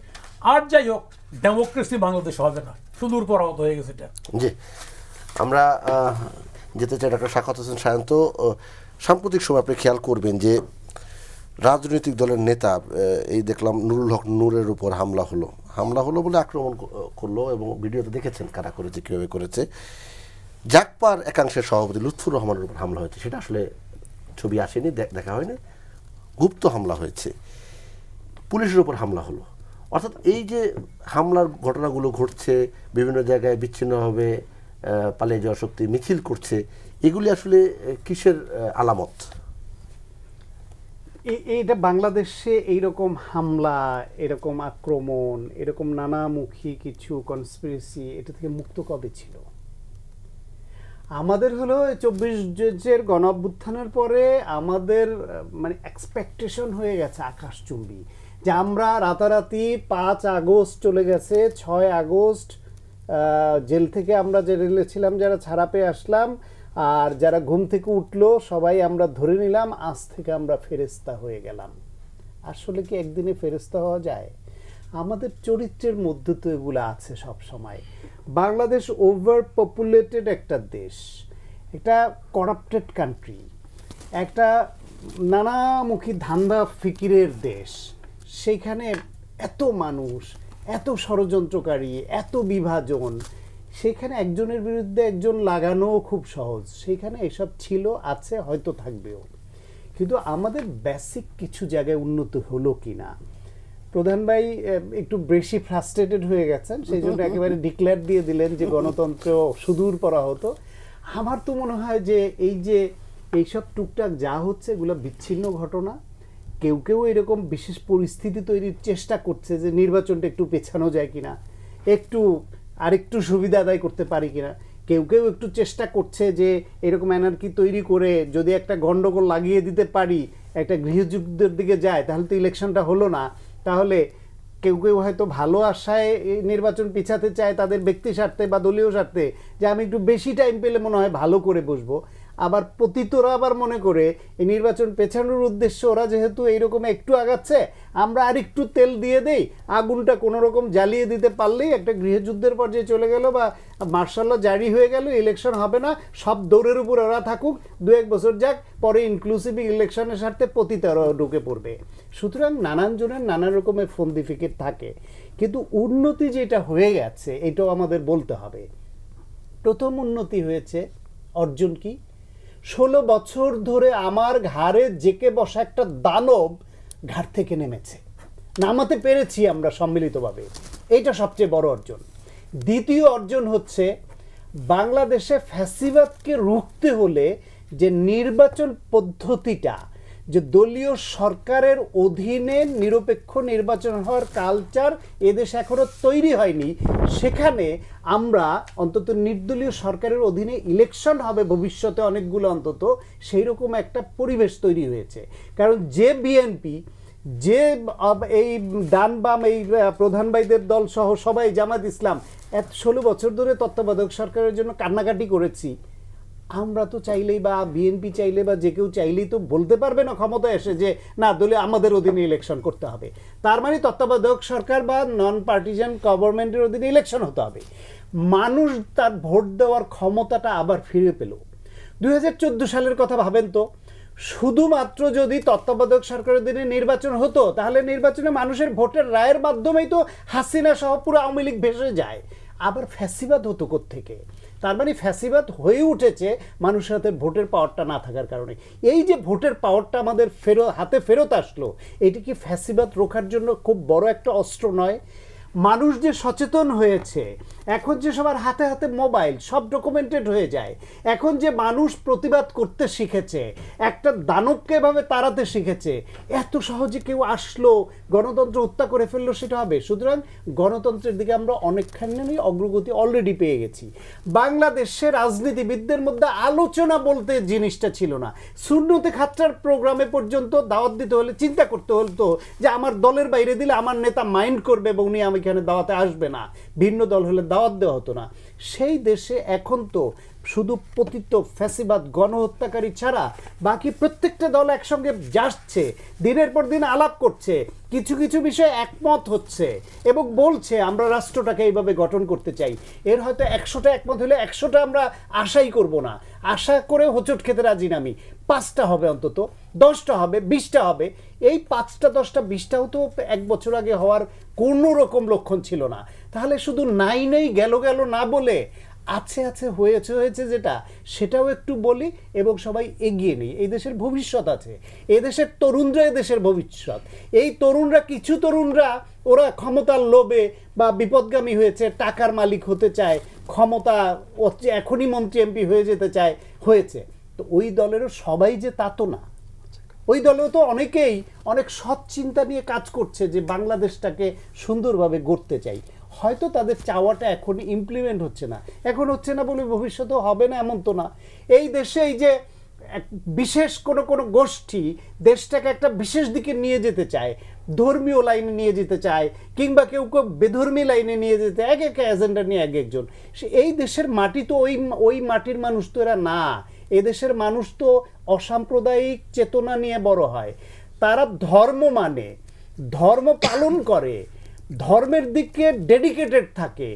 আর যাই হোক ডেমোক্রেসি বাংলাদেশ হবে না, সুদূর পরাহত হয়ে গেছে এটা। জি, আমরা যেতে চাই ডক্টর সাখাওয়াত হোসেন সায়ন্ত। সাম্প্রতিক সময় আপনি খেয়াল করবেন যে রাজনৈতিক দলের নেতা, এই দেখলাম নুরুল হক নূরের উপর হামলা হলো বলে আক্রমণ করলো, এবং ভিডিওতে দেখেছেন কারা করেছে, কীভাবে করেছে। জাগপার একাংশের সভাপতি লুৎফুর রহমানের উপর হামলা হয়েছে, সেটা আসলে ছবি আসেনি, দেখা হয়নি, গুপ্ত হামলা হয়েছে। পুলিশের উপর হামলা হলো। অর্থাৎ এই যে হামলার ঘটনাগুলো ঘটছে, বিভিন্ন জায়গায় বিচ্ছিন্নভাবে পালিয়ে যাওয়ার শক্তি মিছিল করছে, এগুলি আসলে কিসের আলামত? এটা বাংলাদেশে এইরকম হামলা, এরকম আক্রমণ, এরকম নানামুখী কিছু কনস্পিরেসি, এটা থেকে মুক্ত কবে ছিল? আমাদের হলো 24 গণ অভ্যুত্থানের পরে আমাদের মানে এক্সপেকটেশন হয়ে গেছে আকাশচুম্বী, যে আমরা রাতারাতি 5 আগস্ট চলে গেছে, 6 আগস্ট জেল থেকে আমরা যে রেলে ছিলাম, যারা ছাড়া পেয়ে আসলাম, আর যারা ঘুম থেকে উঠলো সবাই আমরা ধরে নিলাম আজ থেকে আমরা ফেরেশতা হয়ে গেলাম। আসলে কি একদিনে ফেরেশতা হওয়া যায়? আমাদের চরিত্রের মধ্যে তো এগুলো আছে সব সময়। বাংলাদেশ ওভার পপুলেটেড একটা দেশ, একটা করাপ্টেড কান্ট্রি, একটা নানামুখী ধান্দা ফিকিরের দেশ। সেইখানে এত মানুষ, এত ষড়যন্ত্রকারী, এত বিভাজন, সেখানে একজনের বিরুদ্ধে একজন লাগানো খুব সহজ। সেখানে এসব ছিল, আছে, হয়তো থাকবেও। কিন্তু আমাদের বেসিক কিছু জায়গায় উন্নতি হলো কিনা। প্রধান ভাই একটু বেশি ফ্রাস্ট্রেটেড হয়ে গেছেন, সেই জন্য একেবারে ডিক্লেয়ার দিয়ে দিলেন যে গণতন্ত্র সুদূর পরা হতো। আমার তো মনে হয় যে এইসব টুকটাক যা হচ্ছে এগুলো বিচ্ছিন্ন ঘটনা। কেউ কেউ এরকম বিশেষ পরিস্থিতি তৈরির চেষ্টা করছে যে নির্বাচনটা একটু পেছানো যায় কিনা, একটু আরেকটু সুবিধা আদায় করতে পারি কিনা। কেউ কেউ একটু চেষ্টা করছে যে এরকম অ্যানার্কি তৈরি করে যদি একটা গন্ডগোল লাগিয়ে দিতে পারি, একটা গৃহযুদ্ধের দিকে যায়, তাহলে তো ইলেকশনটা হলো না। তাহলে কেউ কেউ হয়তো ভালো আশায় নির্বাচন পিছাতে চায় তাদের ব্যক্তি স্বার্থে বা দলীয় স্বার্থে, যে আমি একটু বেশি টাইম পেলে মনে হয় ভালো করে বসবো। আবার পতিতরা আবার মনে করে এই নির্বাচন পেছানোর উদ্দেশ্যে ওরা যেহেতু এইরকম একটু আগাচ্ছে, আমরা আর একটু তেল দিয়ে দেই, আগুনটা কোনো রকম জ্বালিয়ে দিতে পারলেই একটা গৃহযুদ্ধের পর্যায়ে চলে গেল বা মার্শাল ল জারি হয়ে গেল, ইলেকশন হবে না, সব দৌড়ের উপর ওরা থাকুক, 2-1 বছর যাক, পরে ইনক্লুসিভ ইলেকশনের স্বার্থে পতিতারা ঢুকে পড়বে। সুতরাং নানান জনের নানা রকমের ফন্দি ফিকির থাকে। কিন্তু উন্নতি যেটা হয়ে গেছে এটাও আমাদের বলতে হবে। প্রথম উন্নতি হয়েছে, অর্জন কি? 16 বছর ধরে আমার ঘাড়ে জেকে বসা একটা দানব ঘাড় থেকে নেমেছে, নামাতে পেরেছি আমরা সম্মিলিতভাবে। এইটা সবচেয়ে বড় অর্জন। দ্বিতীয় অর্জন হচ্ছে বাংলাদেশে ফ্যাসিবাদকে রুখতে হলে যে নির্বাচন পদ্ধতিটা, যে দলীয় সরকারের অধীনে নিরপেক্ষ নির্বাচন হওয়ার কালচার এদেশে এখনো তৈরি হয়নি, সেখানে আমরা অন্তত নির্দলীয় সরকারের অধীনে ইলেকশন হবে ভবিষ্যতে অনেকগুলো, অন্তত সেই রকম একটা পরিবেশ তৈরি হয়েছে। কারণ যে বিএনপি, যে এই ডান বাম এই প্রধান ভাইদের দল সহ সবাই, জামাত ইসলাম, 16 বছর ধরে তত্ত্বাবধায়ক সরকারের জন্য কান্নাকাটি করেছি, আমরা তো চাইলেই বা বিএনপি চাইলে বা যে কেউ চাইলেই তো বলতে পারবে না ক্ষমতায় এসে যে না, দলে আমাদের অধীনে ইলেকশন করতে হবে। তার মানে তত্ত্বাবধায়ক সরকার বা নন পার্টিজান গভর্নমেন্টের অধীনে ইলেকশন হতে হবে। মানুষ তার ভোট দেওয়ার ক্ষমতাটা আবার ফিরে পেল। 2014 সালের কথা ভাবেন তো, শুধুমাত্র যদি তত্ত্বাবধায়ক সরকারের অধীনে নির্বাচন হতো, তাহলে নির্বাচনে মানুষের ভোটের রায়ের মাধ্যমেই তো হাসিনা সহ পুরো আওয়ামী লীগ ভেসে যায়। আবার ফ্যাসিবাদ হতো কোত্থেকে? তার মানে ফ্যাসিবাদ হয়ে উঠেছে মানুষের হাতে ভোটের পাওয়ারটা না থাকার কারণে। এই যে ভোটের পাওয়ারটা আমাদের হাতে ফেরত আসলো, এটি কি ফ্যাসিবাদ রোখার জন্য খুব বড় একটা অস্ত্র নয়? মানুষ যে সচেতন হয়েছে, এখন যে সবার হাতে হাতে মোবাইল, সব ডকুমেন্টেড হয়ে যায়, এখন যে মানুষ প্রতিবাদ করতে শিখেছে, একটা দানবকে এভাবে তাড়াতে শিখেছে, এত সহজে কেউ আসলো গণতন্ত্র হত্যা করে ফেললো, সেটা হবে? সুতরাং গণতন্ত্রের দিকে আমরা অনেকখানি অগ্রগতি অলরেডি পেয়ে গেছি। বাংলাদেশের রাজনীতিবিদদের মধ্যে আলোচনা বলতে জিনিসটা ছিল না। সুন্নতে খাতটার প্রোগ্রামে পর্যন্ত দাওয়াত দিতে হলে চিন্তা করতে হতো যে আমার দলের বাইরে দিলে আমার নেতা মাইন্ড করবে এবং উনি আমি এখানে দাওয়াতে আসবে না, ভিন্ন দল হলে দাওয়াত দেওয়া হতো না। সেই দেশে এখন তো শুধু পতিত ফ্যাসিবাদ গণহত্যাকারী ছাড়া বাকি প্রত্যেকটা দল একসঙ্গে যাচ্ছে, দিনের পর দিন আলাপ করছে, কিছু কিছু বিষয়ে একমত হচ্ছে এবং বলছে আমরা রাষ্ট্রটাকে এইভাবে গঠন করতে চাই। এর হয়তো 100টা একমত হলে 100টা আমরা আশাই করব না, আশা করে হোঁচট খেতে রাজি না আমি। 5টা হবে, অন্তত 10টা হবে, 20টা হবে। এই 5টা 10টা 20টাও তো 1 বছর আগে হওয়ার কোনো রকম লক্ষণ ছিল না। তাহলে শুধু নাই নাই গেল গেল না বলে আছে আছে হয়েছে হয়েছে যেটা, সেটাও একটু বলি এবং সবাই এগিয়ে নিই। এই দেশের ভবিষ্যৎ আছে, এই দেশের তরুণরা এই দেশের ভবিষ্যৎ। এই তরুণরা, কিছু তরুণরা ওরা ক্ষমতার লোভে বা বিপদগামী হয়েছে, টাকার মালিক হতে চায়, ক্ষমতা এখনই মন্ত্রী এমপি হয়ে যেতে চায়, হয়েছে। তো ওই দলেরও সবাই যে তা তো না, ওই দলেও তো অনেকেই অনেক সৎ চিন্তা নিয়ে কাজ করছে যে বাংলাদেশটাকে সুন্দরভাবে গড়তে চাই। হয়তো তাদের চাওয়াটা এখন ইমপ্লিমেন্ট হচ্ছে না, এখন হচ্ছে না বলে ভবিষ্যতেও হবে না এমন তো না। এই দেশে এই যে এক বিশেষ কোনো গোষ্ঠী দেশটাকে একটা বিশেষ দিকে নিয়ে যেতে চায়, ধর্মীয় লাইনে নিয়ে যেতে চায়, কিংবা কেউ বেধর্মী লাইনে নিয়ে যেতে এক এক এজেন্ডা নিয়ে এক একজন। এই দেশের মাটি তো ওই মাটির মানুষ তো এরা না। এদেশের মানুষ তো অসাম্প্রদায়িক চেতনা নিয়ে বড় হয়। তারা ধর্ম মানে, ধর্ম পালন করে, ধর্মের দিকে ডেডিকেটেড থাকে,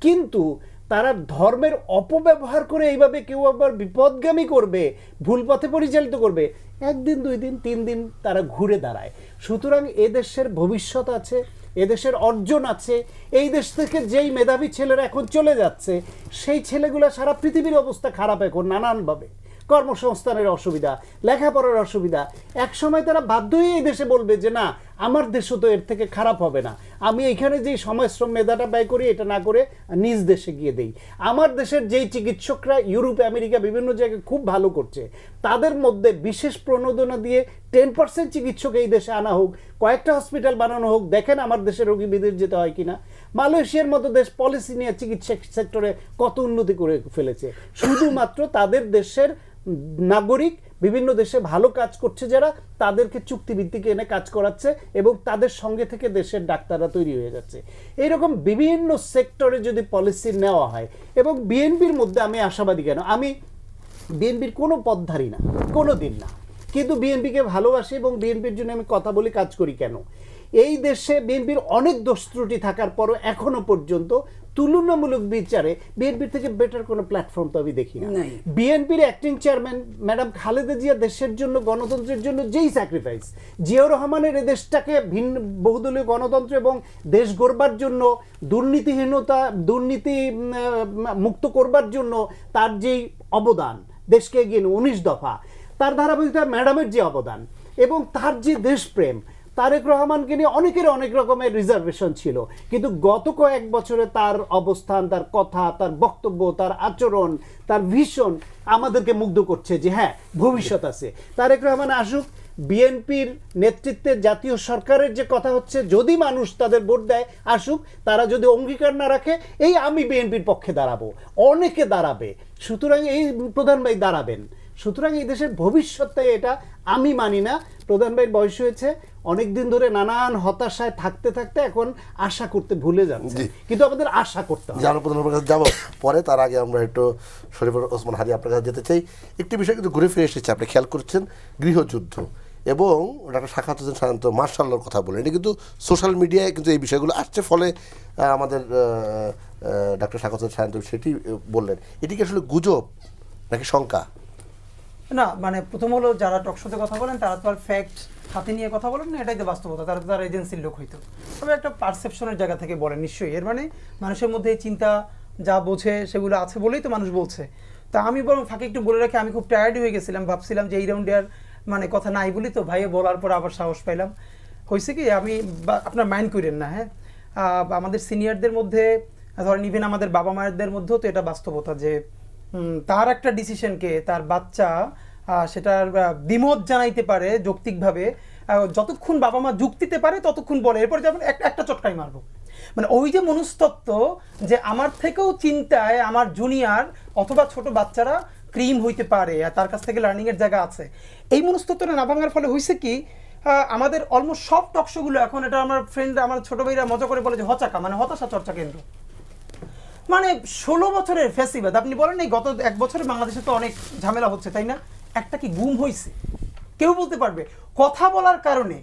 কিন্তু তারা ধর্মের অপব্যবহার করে এইভাবে কেউ আবার বিপদগামী করবে, ভুল পথে পরিচালিত করবে, একদিন 2 দিন 3 দিন তারা ঘুরে দাঁড়ায়। সুতরাং এদেশের ভবিষ্যৎ আছে, এদেশের অর্জন আছে। এই দেশ থেকে যেই মেধাবী ছেলেরা এখন চলে যাচ্ছে, সেই ছেলেগুলো সারা পৃথিবীর অবস্থা খারাপ এখন নানানভাবে, কর্মসংস্থানের অসুবিধা, লেখাপড়ার অসুবিধা। এক সময় তারা বাধ্য হয়ে এই দেশে বলবে যে না, আমার দেশও তো এর থেকে খারাপ হবে না, আমি এইখানে যেই সময় শ্রম মেধাটা ব্যয় করি এটা না করে নিজ দেশে গিয়ে দেই। আমার দেশের যেই চিকিৎসকরা ইউরোপ আমেরিকা বিভিন্ন জায়গায় খুব ভালো করছে, তাদের মধ্যে বিশেষ প্রণোদনা দিয়ে 10% চিকিৎসক এই দেশে আনা হোক, কয়েকটা হসপিটাল বানানো হোক, দেখেন আমার দেশের রোগী বিদেশ যেতে হয় কিনা। মালয়েশিয়ার মতো দেশ পলিসি নিয়ে চিকিৎসা সেক্টরে কত উন্নতি করে ফেলেছে, শুধুমাত্র তাদের দেশের নাগরিক বিভিন্ন দেশে ভালো কাজ করছে যারা, তাদেরকে চুক্তিভিত্তিক এনে কাজ করাচ্ছে এবং তাদের সঙ্গে থেকে দেশের ডাক্তাররা তৈরি হয়ে যাচ্ছে। এইরকম বিভিন্ন সেক্টরে যদি পলিসি নেওয়া হয়, এবং বিএনপির মধ্যে আমি আশাবাদী, কেন আমি বিএনপির কোনো পথধারী না, কোনো দিন না, কিন্তু বিএনপিকে ভালোবাসি এবং বিএনপির জন্য আমি কথা বলি, কাজ করি। কেন? এই দেশে বিএনপির অনেক দোষ ত্রুটি থাকার পরও এখনো পর্যন্ত তুলনামূলক বিচারে বিএনপির থেকে বেটার কোনো প্ল্যাটফর্ম তো আমি দেখি না। বিএনপির acting chairman madam Khaleda Zia দেশের জন্য, গণতন্ত্রের জন্য যেই স্যাক্রিফাইস, জিয়াউর রহমানের এই দেশটাকে ভিন্ন বহুদলীয় গণতন্ত্র এবং দেশ গড়বার জন্য, দুর্নীতি মুক্ত করবার জন্য তার যেই অবদান, দেশকে এগিয়ে 19 দফা, তার ধারাবাহিকতা ম্যাডামের যে অবদান এবং তার যে দেশপ্রেম, তারেক রহমানকে নিয়ে অনেকের অনেক রকমের রিজার্ভেশন ছিল, কিন্তু গত কয়েক বছরে তার অবস্থান, তার কথা, তার বক্তব্য, তার আচরণ, তার ভিশন আমাদেরকে মুগ্ধ করছে যে হ্যাঁ, ভবিষ্যৎ আছে। তারেক রহমান আসুক, বিএনপির নেতৃত্বে জাতীয় সরকারের যে কথা হচ্ছে, যদি মানুষ তাদের ভোট দেয়, আসুক, তারা যদি অঙ্গীকার না রাখে, এই আমি বিএনপির পক্ষে দাঁড়াবো, অনেকে দাঁড়াবে, সুতরাং এই প্রধান ভাই দাঁড়াবেন। সুতরাং এই দেশের ভবিষ্যৎটাই এটা, আমি মানি না। প্রধান ভাইয়ের বয়স হয়েছে, অনেকদিন ধরে নানান হতাশায় থাকতে থাকতে এখন আশা করতে ভুলে যাচ্ছে, কিন্তু আমাদের আশা করতে হবে। যাবো পরে, তার আগে আমরা একটু শরীফুর ওসমান হাদি আপনার কাছে যেতে চাই। একটি বিষয় কিন্তু ঘুরে ফিরে এসেছে, আপনি খেয়াল করছেন, গৃহযুদ্ধ এবং ডাক্তার সাখাওয়াত হোসেন শান্ত মার্শাল্লার কথা বলেন, এটা কিন্তু সোশ্যাল মিডিয়ায় কিন্তু এই বিষয়গুলো আসছে, ফলে আমাদের ডাক্তার সাখাওয়াত হোসেন শান্ত সেটি বললেন। এটি কি আসলে গুজব নাকি শঙ্কা? না, মানে প্রথম হলো, যারা টকশোতে কথা বলেন তারা তো আর ফ্যাক্ট হাতে নিয়ে কথা বলেন না, এটাই তো বাস্তবতা। তারা তো তার এজেন্সির লোক হইতো, তবে একটা পারসেপশনের জায়গা থেকে বলেন নিশ্চয়ই। এর মানে মানুষের মধ্যে চিন্তা যা বোঝে সেগুলো আছে বলেই তো মানুষ বলছে। তা আমি বরং ফাঁকে একটু বলে রাখি, আমি খুব টায়ার্ড হয়ে গেছিলাম, ভাবছিলাম যে এই রাউন্ডে আর মানে কথা নাই বলি, তো ভাইয়ে বলার পর আবার সাহস পাইলাম। হয়েছে কি, আমি আপনার মাইন্ড করেন না, হ্যাঁ, আমাদের সিনিয়রদের মধ্যে ধরেন ইভেন আমাদের বাবা মায়েরদের মধ্যেও তো এটা বাস্তবতা যে তার একটা ডিসিশনকে তার বাচ্চা সেটার দ্বিমত জানাইতে পারে যৌক্তিকভাবে, যতক্ষণ বাবা মা যুক্তিতে পারে ততক্ষণ বলে, এরপর যেমন একটা চটকাই মারবো। মানে ওই যে মনস্তত্ত্ব যে আমার থেকেও চিন্তায় আমার জুনিয়র অথবা ছোট বাচ্চারা ক্রিম হইতে পারে আর তার কাছ থেকে লার্নিংয়ের জায়গা আছে, এই মনস্তত্ত্বটা না ভাঙার ফলে হয়েছে কি, আমাদের অলমোস্ট সব টকশোগুলো এখন, এটা আমার ফ্রেন্ড, আমার ছোট ভাইরা মজা করে বলে যে হচাকা, মানে হতাশা চর্চা কেন্দ্র। মানে 16 বছরের ফেসিবাদ। আপনি বলেন এই গত 1 বছরে বাংলাদেশে তো অনেক ঝামেলা হচ্ছে, তাই না? একটা কি গুম হয়েছে? কেউ বলতে পারবে? কথা বলার কারণে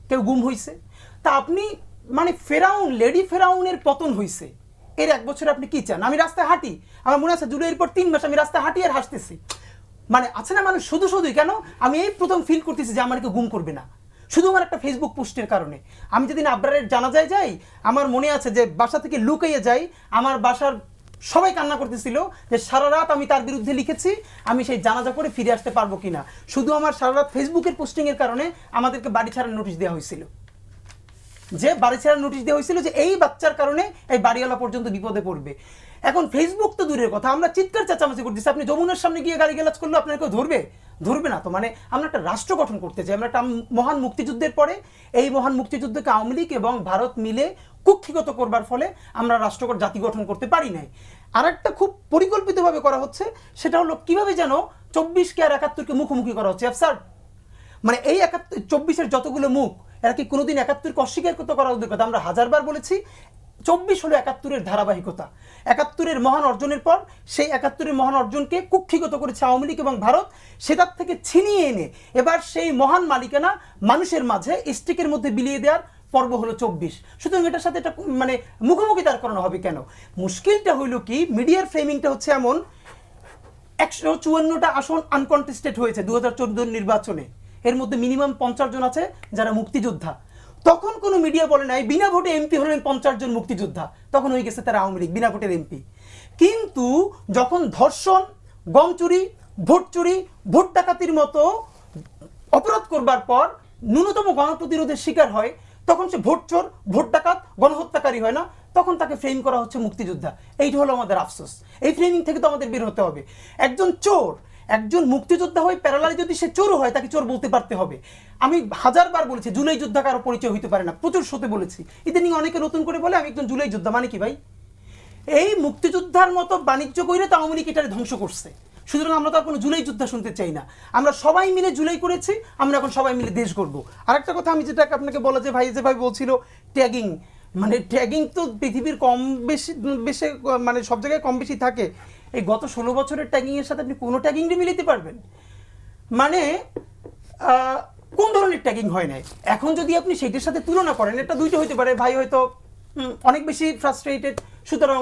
কেউ গুম হয়েছে? তা আপনি মানে ফেরাউন, লেডি ফেরাউনের পতন হয়েছে, এর 1 বছরে আপনি কি চান? আমি রাস্তায় হাঁটি, আমার মনে আছে জুলাইয়ের পর 3 মাস আমি রাস্তায় হাঁটি আর হাসতেছি। মানে আছে না মানুষ শুধুই কেন আমি এই প্রথম ফিল করতেছি যে আমার কেউ গুম করবে না, শুধু আমার একটা ফেসবুক পোস্টের কারণে। আমি যেদিন আবরারের জানাজায় যাই, আমার মনে আছে যে বাসা থেকে লুকিয়ে যাই, আমার বাসার সবাই কান্না করতেছিল যে সারা রাত আমি তার বিরুদ্ধে লিখেছি, আমি সেই জানাজা করে ফিরে আসতে পারবো কিনা। শুধু আমার সারা রাত ফেসবুকের পোস্টিংয়ের কারণে আমাদেরকে বাড়ি ছাড়ার নোটিশ দেওয়া হয়েছিল, যে এই বাচ্চার কারণে এই বাড়িওয়ালা পর্যন্ত বিপদে পড়বে। এখন ফেসবুক তো দূরের কথা, আমরা চিৎকার চেঁচামেচি করতেছি, আপনি যমুনার সামনে গিয়ে গালিগালাজ করলে আপনার কেউ ধরবে না তো। মানে আমরা একটা রাষ্ট্র গঠন করতে চাই, আমরা একটা মহান মুক্তিযুদ্ধের পরে এই মহান মুক্তিযুদ্ধকে আওয়ামী লীগ এবং ভারত মিলে কুক্ষিগত করবার ফলে আমরা জাতি গঠন করতে পারি নাই। আরেকটা খুব পরিকল্পিতভাবে করা হচ্ছে, সেটা হলো কিভাবে যেন 24কে আর 71কে মুখোমুখি করা হচ্ছে। অ্যাবসার্ড, মানে এই 24-এর যতগুলো মুখ, এরা কি কোনোদিন 71কে অস্বীকার করতে করা ওদের কথা? আমরা হাজারবার বলেছি 24 হলো 71-এর ধারাবাহিকতা। 71-এর মহান অর্জনের পর সেই 71-এর মহান অর্জনকে কুক্ষিগত করেছে আওয়ামী লীগ এবং ভারত, সেটার থেকে ছিনিয়ে এনে এবার সেই মহান মালিকানা মানুষের মাঝে স্টিকের মধ্যে বিলিয়ে দেওয়ার পর্ব হলো 24। সুতরাং এটার সাথে এটা মানে মুখোমুখি দাঁড় করানো হবে কেন? মুশকিলটা হইল কি, মিডিয়ার ফ্রেমিংটা হচ্ছে এমন, 154টা আসন আনকন্টেস্টেড হয়েছে 2014 নির্বাচনে, এর মধ্যে মিনিমাম 50 জন আছে যারা মুক্তিযোদ্ধা। তখন কোনো মিডিয়া বলে নাই বিনা ভোটে এমপি হলেন 50 জন মুক্তিযোদ্ধা, তখন হয়ে গেছে তারা আওয়ামী লীগ বিনা ভোটের এমপি। কিন্তু যখন ধর্ষণ, গম চুরি, ভোট চুরি, ভোট ডাকাতির মতো অপরাধ করবার পর ন্যূনতম গণপ্রতিরোধের শিকার হয়, তখন সে ভোট চোর, ভোট ডাকাত, গণহত্যাকারী হয় না, তখন তাকে ফ্রেম করা হচ্ছে মুক্তিযোদ্ধা। এইটা হলো আমাদের আফসোস। এই ফ্রেমিং থেকে তো আমাদের বের হতে হবে। একজন চোর, একজন মুক্তিযোদ্ধা হয়ে প্যারালালি যদি সে চোর হয়, তাকে চোর বলতে পারতে হবে। আমি হাজারবার বলেছি জুলাই যোদ্ধা কারো পরিচয় হইতে পারে না, প্রচুর শোতে বলেছি। ইদানিং অনেকে নতুন করে বলে আমি একজন জুলাই যোদ্ধা, মানে কি ভাই? এই মুক্তিযোদ্ধার মতো বাণিজ্য কইরে তো আওয়ামী লীগ এটারে ধ্বংস করছে। সুতরাং আমরা তো আর কোনো জুলাই যোদ্ধা শুনতে চাই না। আমরা সবাই মিলে জুলাই করেছি, আমরা এখন সবাই মিলে দেশ গড়বো। আরেকটা কথা আমি যেটা আপনাকে বলা, যে ভাই যে ভাই বলছিল ট্যাগিং, মানে ট্যাগিং তো পৃথিবীর কম বেশি বেশি মানে সব জায়গায় কম বেশি থাকে। এই গত 16 বছরের ট্যাগিংয়ের সাথে আপনি কোনো ট্যাগিংটি মিলাতে পারবেন? মানে কোন ধরনের ট্যাগিং হয় নাই? এখন যদি আপনি সেইটার সাথে তুলনা করেন, এটা দুইটা হইতে পারে, ভাই হয়তো অনেক বেশি ফ্রাস্ট্রেটেড, সুতরাং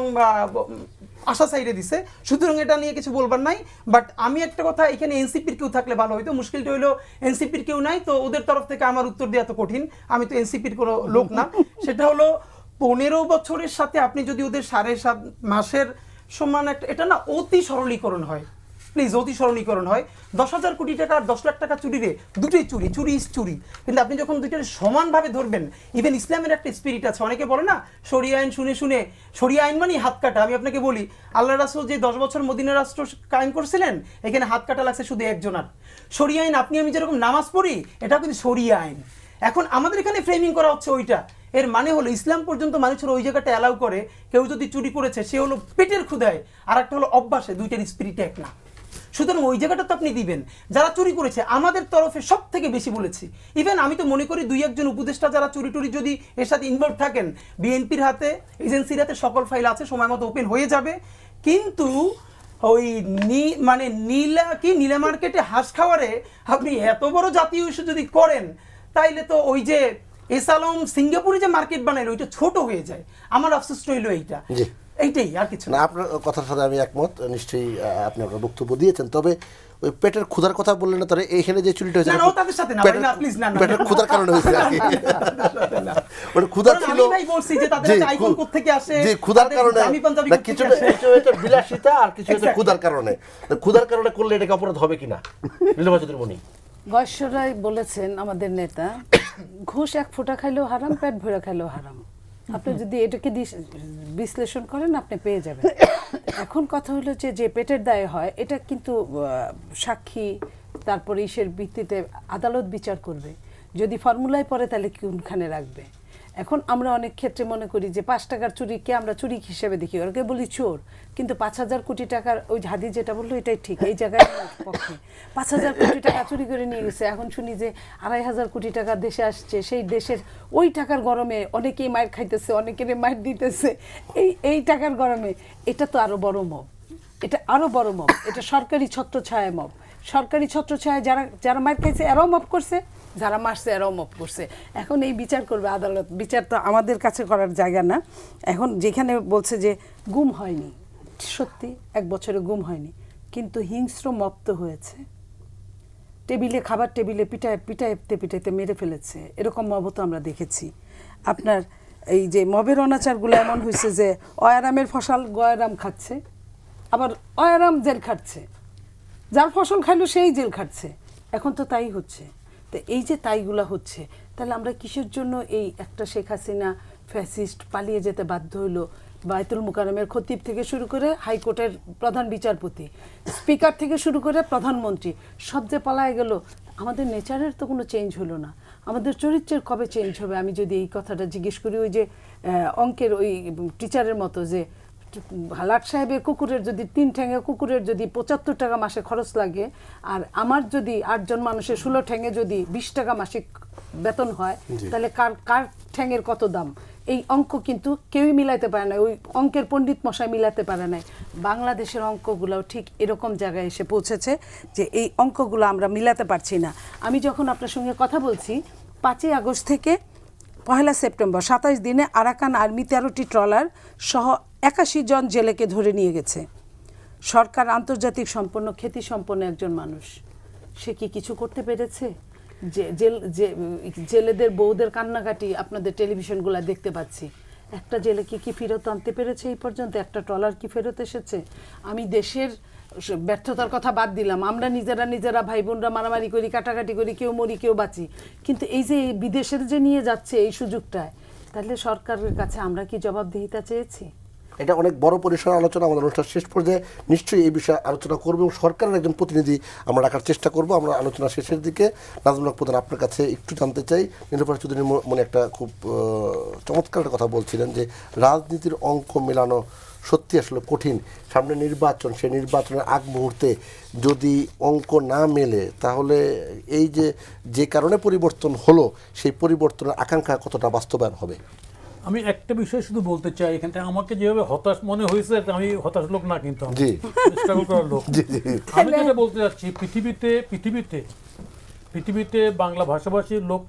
আশা সাইডে দিছে, সুতরাং এটা নিয়ে কিছু বলবার নাই। বাট আমি একটা কথা, এখানে এনসিপির কেউ থাকলে ভালো হইতো। মুশকিলটা হইলো এনসিপির কেউ নাই, তো ওদের তরফ থেকে আমার উত্তর দেওয়া তো কঠিন, আমি তো এনসিপির কোনো লোক না। সেটা হলো 15 বছরের সাথে আপনি যদি ওদের 7.5 মাসের সমান একটা, এটা না অতি সরলীকরণ হয়, প্লিজ অতি সরলীকরণ হয়। 10,000 কোটি টাকা আর 10 লাখ টাকা চুরি রে, দুটোই চুরি, চুরি ইস চুরি। কিন্তু আপনি যখন দুইটার সমানভাবে ধরবেন, ইভেন ইসলামের একটা স্পিরিট আছে। অনেকে বলে না শরিয়া আইন শুনে শুনে, শরিয়া আইন মানে হাত কাটা। আমি আপনাকে বলি, আল্লাহ রাসূল যে 10 বছর মদিনা রাষ্ট্র কায়েম করছিলেন, এখানে হাত কাটা লাগছে শুধু একজনের। শরিয়া আইন আপনি আমি যেরকম নামাজ পড়ি, এটাও কিন্তু শরিয়া আইন। এখন আমাদের এখানে ফ্রেমিং করা হচ্ছে ওইটা। এর মানে হলো ইসলাম পর্যন্ত মানুষের ওই জায়গাটা অ্যালাউ করে, কেউ যদি চুরি করেছে সে হলো পেটের ক্ষুধায়, আর একটা হলো অভ্যাসে, দুইটার স্পিরিট এক না। সুতরাং ওই জায়গাটা তো আপনি দিবেন। যারা চুরি করেছে আমাদের তরফে সব থেকে বেশি বলেছি। ইভেন আমি তো মনে করি 2-1 উপদেষ্টা যারা চুরি টুরি যদি এর সাথে ইনভলভ থাকেন, বিএনপির হাতে, এজেন্সির হাতে সকল ফাইল আছে, সময় মতো ওপেন হয়ে যাবে। কিন্তু ওই মানে নীলা মার্কেটে হাঁস খাওয়ারে আপনি এত বড় জাতীয় ইস্যু যদি করেন, তাইলে তো ওই যে এসালম সিঙ্গাপুরে যে মার্কেট বানাইলো ওইটা ছোট হয়ে যায়। আমার আফসোস রইল এইটাই, আর কিছু না। আপনার কথার সাথে আমি একমত, নিশ্চয়ই আপনি আপনার বক্তব্য দিয়েছেন। তবে ওই পেটের ক্ষুধার কথা বললেন না, তাহলে এইখানে যে চুরিটা হয়েছে তাদের সাথে না, না প্লিজ, না পেটের ক্ষুধার কারণে হয়েছে আর কি। মানে ক্ষুধা ছিল, আমি ভাই বলছি যে তাদের কাছে আইফোন কোথা থেকে আসে, যে ক্ষুধার কারণে, কিছু হচ্ছে বিলাসিতা আর কিছু হচ্ছে ক্ষুধার কারণে। ক্ষুধার কারণে করলে এটাকে অপরাধ হবে কিনা, নীলিমা চৌধুরী? গয়েশ্বরাই বলেছেন আমাদের নেতা, ঘুষ 1 ফোঁটা খাইলেও হারাম, পেট ভরে খাইলেও হারাম। আপনি যদি এটাকে বিশ্লেষণ করেন আপনি পেয়ে যাবেন। এখন কথা হলো যে পেটের দায়ে হয়, এটা কিন্তু সাক্ষী তারপরে ইসের ভিত্তিতে আদালত বিচার করবে। যদি ফর্মুলায় পড়ে তাহলে কোনখানে রাখবে। এখন আমরা অনেক ক্ষেত্রে মনে করি যে 5 টাকার চুরিকে আমরা চুরি হিসেবে দেখি, ওরকে বলি চোর। কিন্তু 5,000 কোটি টাকার, ওই হাদি যেটা বললো এটাই ঠিক, এই জায়গায় পক্ষে 5,000 কোটি টাকা চুরি করে নিয়ে গেছে। এখন শুনি যে 2,500 কোটি টাকা দেশে আসছে, সেই দেশের ওই টাকার গরমে অনেকেই মায়ের খাইতেছে, অনেকের মায়ের দিতেছে, এই টাকার গরমে। এটা তো আরো বড় মব, এটা আরো বড় মব, এটা সরকারি ছত্রছায়া মব। সরকারি ছত্রছায়া যারা মায়ের খাইছে এরাও মব করছে, যারা মারছে এরাও মপ করছে। এখন এই বিচার করবে আদালত, বিচার তো আমাদের কাছে করার জায়গা না। এখন যেখানে বলছে যে গুম হয়নি, সত্যি 1 বছরে গুম হয়নি, কিন্তু হিংস্র মপ তো হয়েছে। খাবার টেবিলে পিটাইতে মেরে ফেলেছে, এরকম মবও তো আমরা দেখেছি। আপনার এই যে মবের অনাচারগুলো এমন হয়েছে যে অয়ারামের ফসল গয়ারাম খাচ্ছে, আবার অয়ারাম জেল খাটছে, যার ফসল খাইলো সেই জেল খাটছে। এখন তো তাই হচ্ছে। তো এই যে তাইগুলা হচ্ছে, তাহলে আমরা কিসের জন্য এই একটা শেখ হাসিনা ফ্যাসিস্ট পালিয়ে যেতে বাধ্য হইলো? বায়তুল মুকাররমের খতিব থেকে শুরু করে হাইকোর্টের প্রধান বিচারপতি, স্পিকার থেকে শুরু করে প্রধানমন্ত্রী, সব যে পালায় গেল। আমাদের নেচারের তো কোনো চেঞ্জ হলো না, আমাদের চরিত্রের কবে চেঞ্জ হবে? আমি যদি এই কথাটা জিজ্ঞেস করি, ওই যে অঙ্কের ওই টিচারের মতো, যে লাট সাহেবের কুকুরের যদি 3 ঠ্যাঙে কুকুরের যদি 75 টাকা মাসে খরচ লাগে, আর আমার যদি 8 জন মানুষের 16 ঠ্যাঙে যদি 20 টাকা মাসিক বেতন হয়, তাহলে কার কার ঠ্যাঙের কত দাম? এই অঙ্ক কিন্তু কেউই মিলাইতে পারে না, ওই অঙ্কের পণ্ডিত মশাই মিলাতে পারে না। বাংলাদেশের অঙ্কগুলোও ঠিক এরকম জায়গায় এসে পৌঁছেছে যে এই অঙ্কগুলো আমরা মিলাতে পারছি না। আমি যখন আপনার সঙ্গে কথা বলছি 5ই আগস্ট থেকে 1 সেপ্টেম্বর 27 দিনে আরাকান আর্মি 13টি ট্রলার সহ 81 জন জেলেকে ধরে নিয়ে গেছে। সরকার আন্তর্জাতিক সম্পন্ন খ্যাতি সম্পন্ন একজন মানুষ, সে কি কিছু করতে পেরেছে? জেলেদের বউদের কান্নাকাটি আপনাদের টেলিভিশনগুলো দেখতে পাচ্ছি, একটা জেলে কি ফেরত আনতে পেরেছে এই পর্যন্ত? একটা ট্রলার কি ফেরত এসেছে? আমি দেশের ব্যর্থতার কথা বাদ দিলাম, আমরা নিজেরা ভাই বোনরা মারামারি করি, কাটাকাটি করি, কেউ মরি কেউ বাঁচি, কিন্তু এই যে বিদেশের যে নিয়ে যাচ্ছে এই সুযোগটায়, তাহলে সরকারের কাছে আমরা কি জবাবদিহিতা চেয়েছি? এটা অনেক বড় পরিসর আলোচনা, আমাদের অনুষ্ঠান শেষ পর্যায়ে নিশ্চয়ই এই বিষয়ে আলোচনা করব এবং সরকারের একজন প্রতিনিধি আমরা রাখার চেষ্টা করব। আমরা আলোচনা শেষের দিকে নাজমুল হক প্রধান আপনার কাছে একটু জানতে চাই, নীলুফার চৌধুরীর মনে একটা খুব চমৎকার একটা কথা বলছিলেন যে রাজনীতির অঙ্ক মেলানো সত্যি আসলে কঠিন। সামনে নির্বাচন, সেই নির্বাচনের আগ মুহূর্তে যদি অঙ্ক না মেলে তাহলে এই যে কারণে পরিবর্তন হলো সেই পরিবর্তনের আকাঙ্ক্ষা কতটা বাস্তবায়ন হবে? আমি একটা বিষয় শুধু বলতে চাই, এখানটা আমাকে যেভাবে হতাশ মনে হয়েছে, আমি হতাশ লোক না, কিন্তু জি স্ট্রাগল করার লোক। আমি যেটা বলতে চাচ্ছি, পৃথিবীতে বাংলা ভাষাভাষীর লোক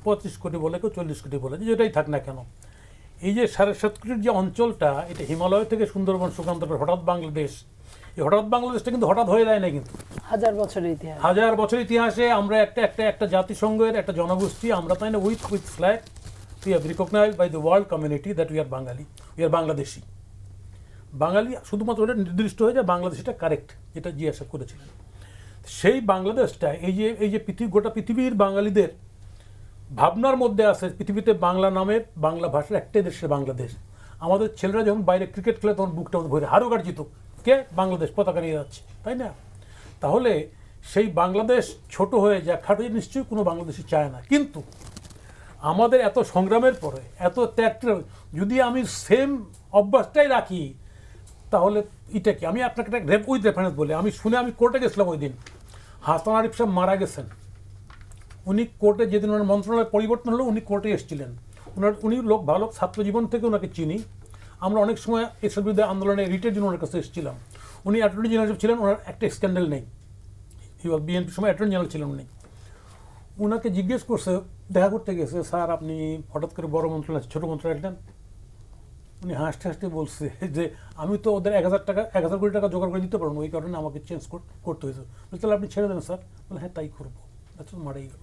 25 কোটি বলে, কেউ 40 কোটি বলে, যেটাই থাক না কেন, এই যে 7.5 কোটির যে অঞ্চলটা, এটা হিমালয় থেকে সুন্দরবন সুকান্ত হঠাৎ বাংলাদেশ, এই হঠাৎ বাংলাদেশটা কিন্তু হঠাৎ হয়ে যায় না, কিন্তু 1000 বছরের ইতিহাস, 1000 বছর ইতিহাসে আমরা একটা জাতিসংঘের একটা জনগোষ্ঠী, আমরা তাই না, with flag we have recognized by the world community that we are Bengali, we are Bangladeshi. বাঙালি শুধুমাত্র ওটা নির্দিষ্ট হয়ে যায়, বাংলাদেশটা কারেক্ট, যেটা জিজ্ঞাসা করেছিলেন। সেই বাংলাদেশটা এই যে গোটা পৃথিবীর বাঙালিদের ভাবনার মধ্যে আছে, পৃথিবীতে বাংলা নামের বাংলা ভাষার একটাই দেশ, বাংলাদেশ। আমাদের ছেলেরা যখন বাইরে ক্রিকেট খেলে তখন বুকটা ভরে হারুক আর জিতুক, কে? বাংলাদেশ পতাকা নিয়ে যাচ্ছে, তাই না? তাহলে সেই বাংলাদেশ ছোট হয়ে যায়, খাটো, নিশ্চয়ই কোনো বাংলাদেশি চায় না। কিন্তু আমাদের এত সংগ্রামের পরে, এত ত্যাগ, যদি আমি সেম অভ্যাসটাই রাখি, তাহলে এটা কি? আমি আপনাকে উইথ রেফারেন্স বলি, আমি কোর্টে গেছিলাম ওই দিন, হাসান আরিফ সাহেব মারা গেছেন, উনি কোর্টে যেদিন ওনার মন্ত্রণালয় পরিবর্তন হলো, উনি কোর্টে এসেছিলেন। উনি লোক ভালো, ছাত্র জীবন থেকে ওনাকে চিনি, আমরা অনেক সময় এসব বিরুদ্ধে আন্দোলনে রিটের জন্য ওনার কাছে এসেছিলাম। উনি অ্যাটর্নি জেনারেল ছিলেন, ওনার একটা স্ক্যান্ডাল নেই, বিএনপির সময় অ্যাটর্নি জেনারেল ছিলেন উনি। ওনাকে জিজ্ঞেস করছে, দেখা করতে গেছে, স্যার আপনি হঠাৎ করে বড় মন্ত্রণালয় ছোটো মন্ত্রণালয় আসলেন? উনি হাসতে বলছে যে আমি তো ওদের 1000 কোটি টাকা জোগাড় করে দিতে পারবো, ওই কারণে আমাকে চেঞ্জ করতে হয়েছে। তাহলে আপনি ছেড়ে দেন স্যার? বলে হ্যাঁ তাই করবো, মারাই গেল।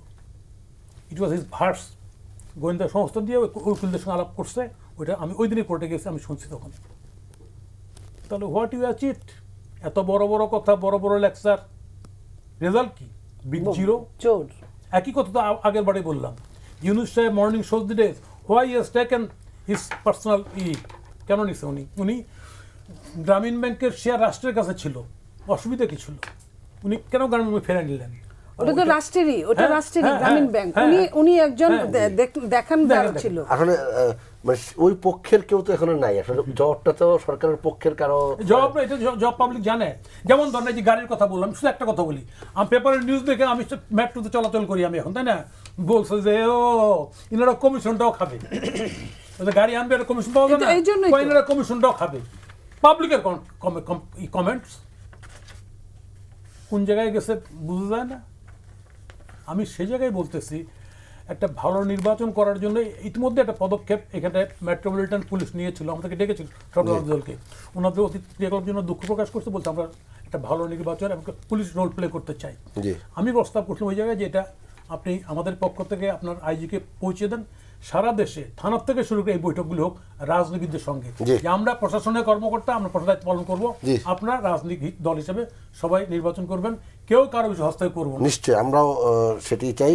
ইট ওয়াজ হিজ ভার্স। গোয়েন্দা সংস্থা দিয়ে উকিলদের সঙ্গে আলাপ করছে, ওইটা আমি ওই দিনই কোর্টে গেছি, আমি শুনছি তখন। তাহলে হোয়াট ইউ অ্যাচিভড? এত বড় বড় কথা, বড় বড় লেকচার, রেজাল্ট কি? Big zero. চোর। একই কথা তো আগের বারে বললাম। ইউনুস সাহেব morning shows the days, why is taken his personal কেন নিছে উনি গ্রামীণ ব্যাংকের শেয়ার রাষ্ট্রের কাছে ছিল, অসুবিধা কি ছিল? উনি কেন গ্রামীণ ব্যাংক ফেরে নিলেন? ওটা তো রাষ্ট্রেরই, ওটা রাষ্ট্রেরই গ্রামীণ ব্যাংক। উনি একজন দেখানদার ছিল। আসলে মানে ওই পক্ষের কেউ তো এখনো নাই, আসলে জবটা তো সরকারের পক্ষের কারো জব না, এটা জব পাবলিক জানে। যেমন ধরেন এই যে গাড়ির কথা বললাম, শুধু একটা কথা বলি, আমি পেপারের নিউজ দেখে আমি মেট্রোতে চলাচল করি আমি এখন, তাই না? বলছে যে ইনারা কমিশনটাও খাবে, গাড়ি আনবে, একটা কমিশন পাওয়া যায় না, ইনারা কমিশনটাও খাবে। পাবলিকের কমেন্টস কোন জায়গায় গেছে বোঝা যায় না। আমি সেই জায়গায় বলতেছি, একটা ভালো নির্বাচন করার জন্য ইতিমধ্যে একটা পদক্ষেপ এখানে মেট্রোপলিটন পুলিশ নিয়েছিল, আমাদেরকে ডেকেছিল সব দলকে, ওনাদের অতীত ক্রিয়াকলাপের জন্য দুঃখ প্রকাশ করতে বলছে আমরা একটা ভালো নির্বাচন এবং পুলিশ রোল প্লে করতে চাই। আমি প্রস্তাব করছিলাম ওই জায়গায় যে এটা আপনি আমাদের পক্ষ থেকে আপনার আইজিকে পৌঁছে দেন, সারা দেশে থানার থেকে শুরু করে এই বৈঠকগুলো হোক রাজনীতিদের সঙ্গে, যে আমরা প্রশাসনের কর্মকর্তা, আমরা প্রশাসন দায়িত্ব পালন করবো, আপনারা রাজনৈতিক দল হিসেবে সবাই নির্বাচন করবেন, কেউ কারো বিষয়ে হস্তক্ষেপ করবো। নিশ্চয়ই আমরাও সেটাই চাই।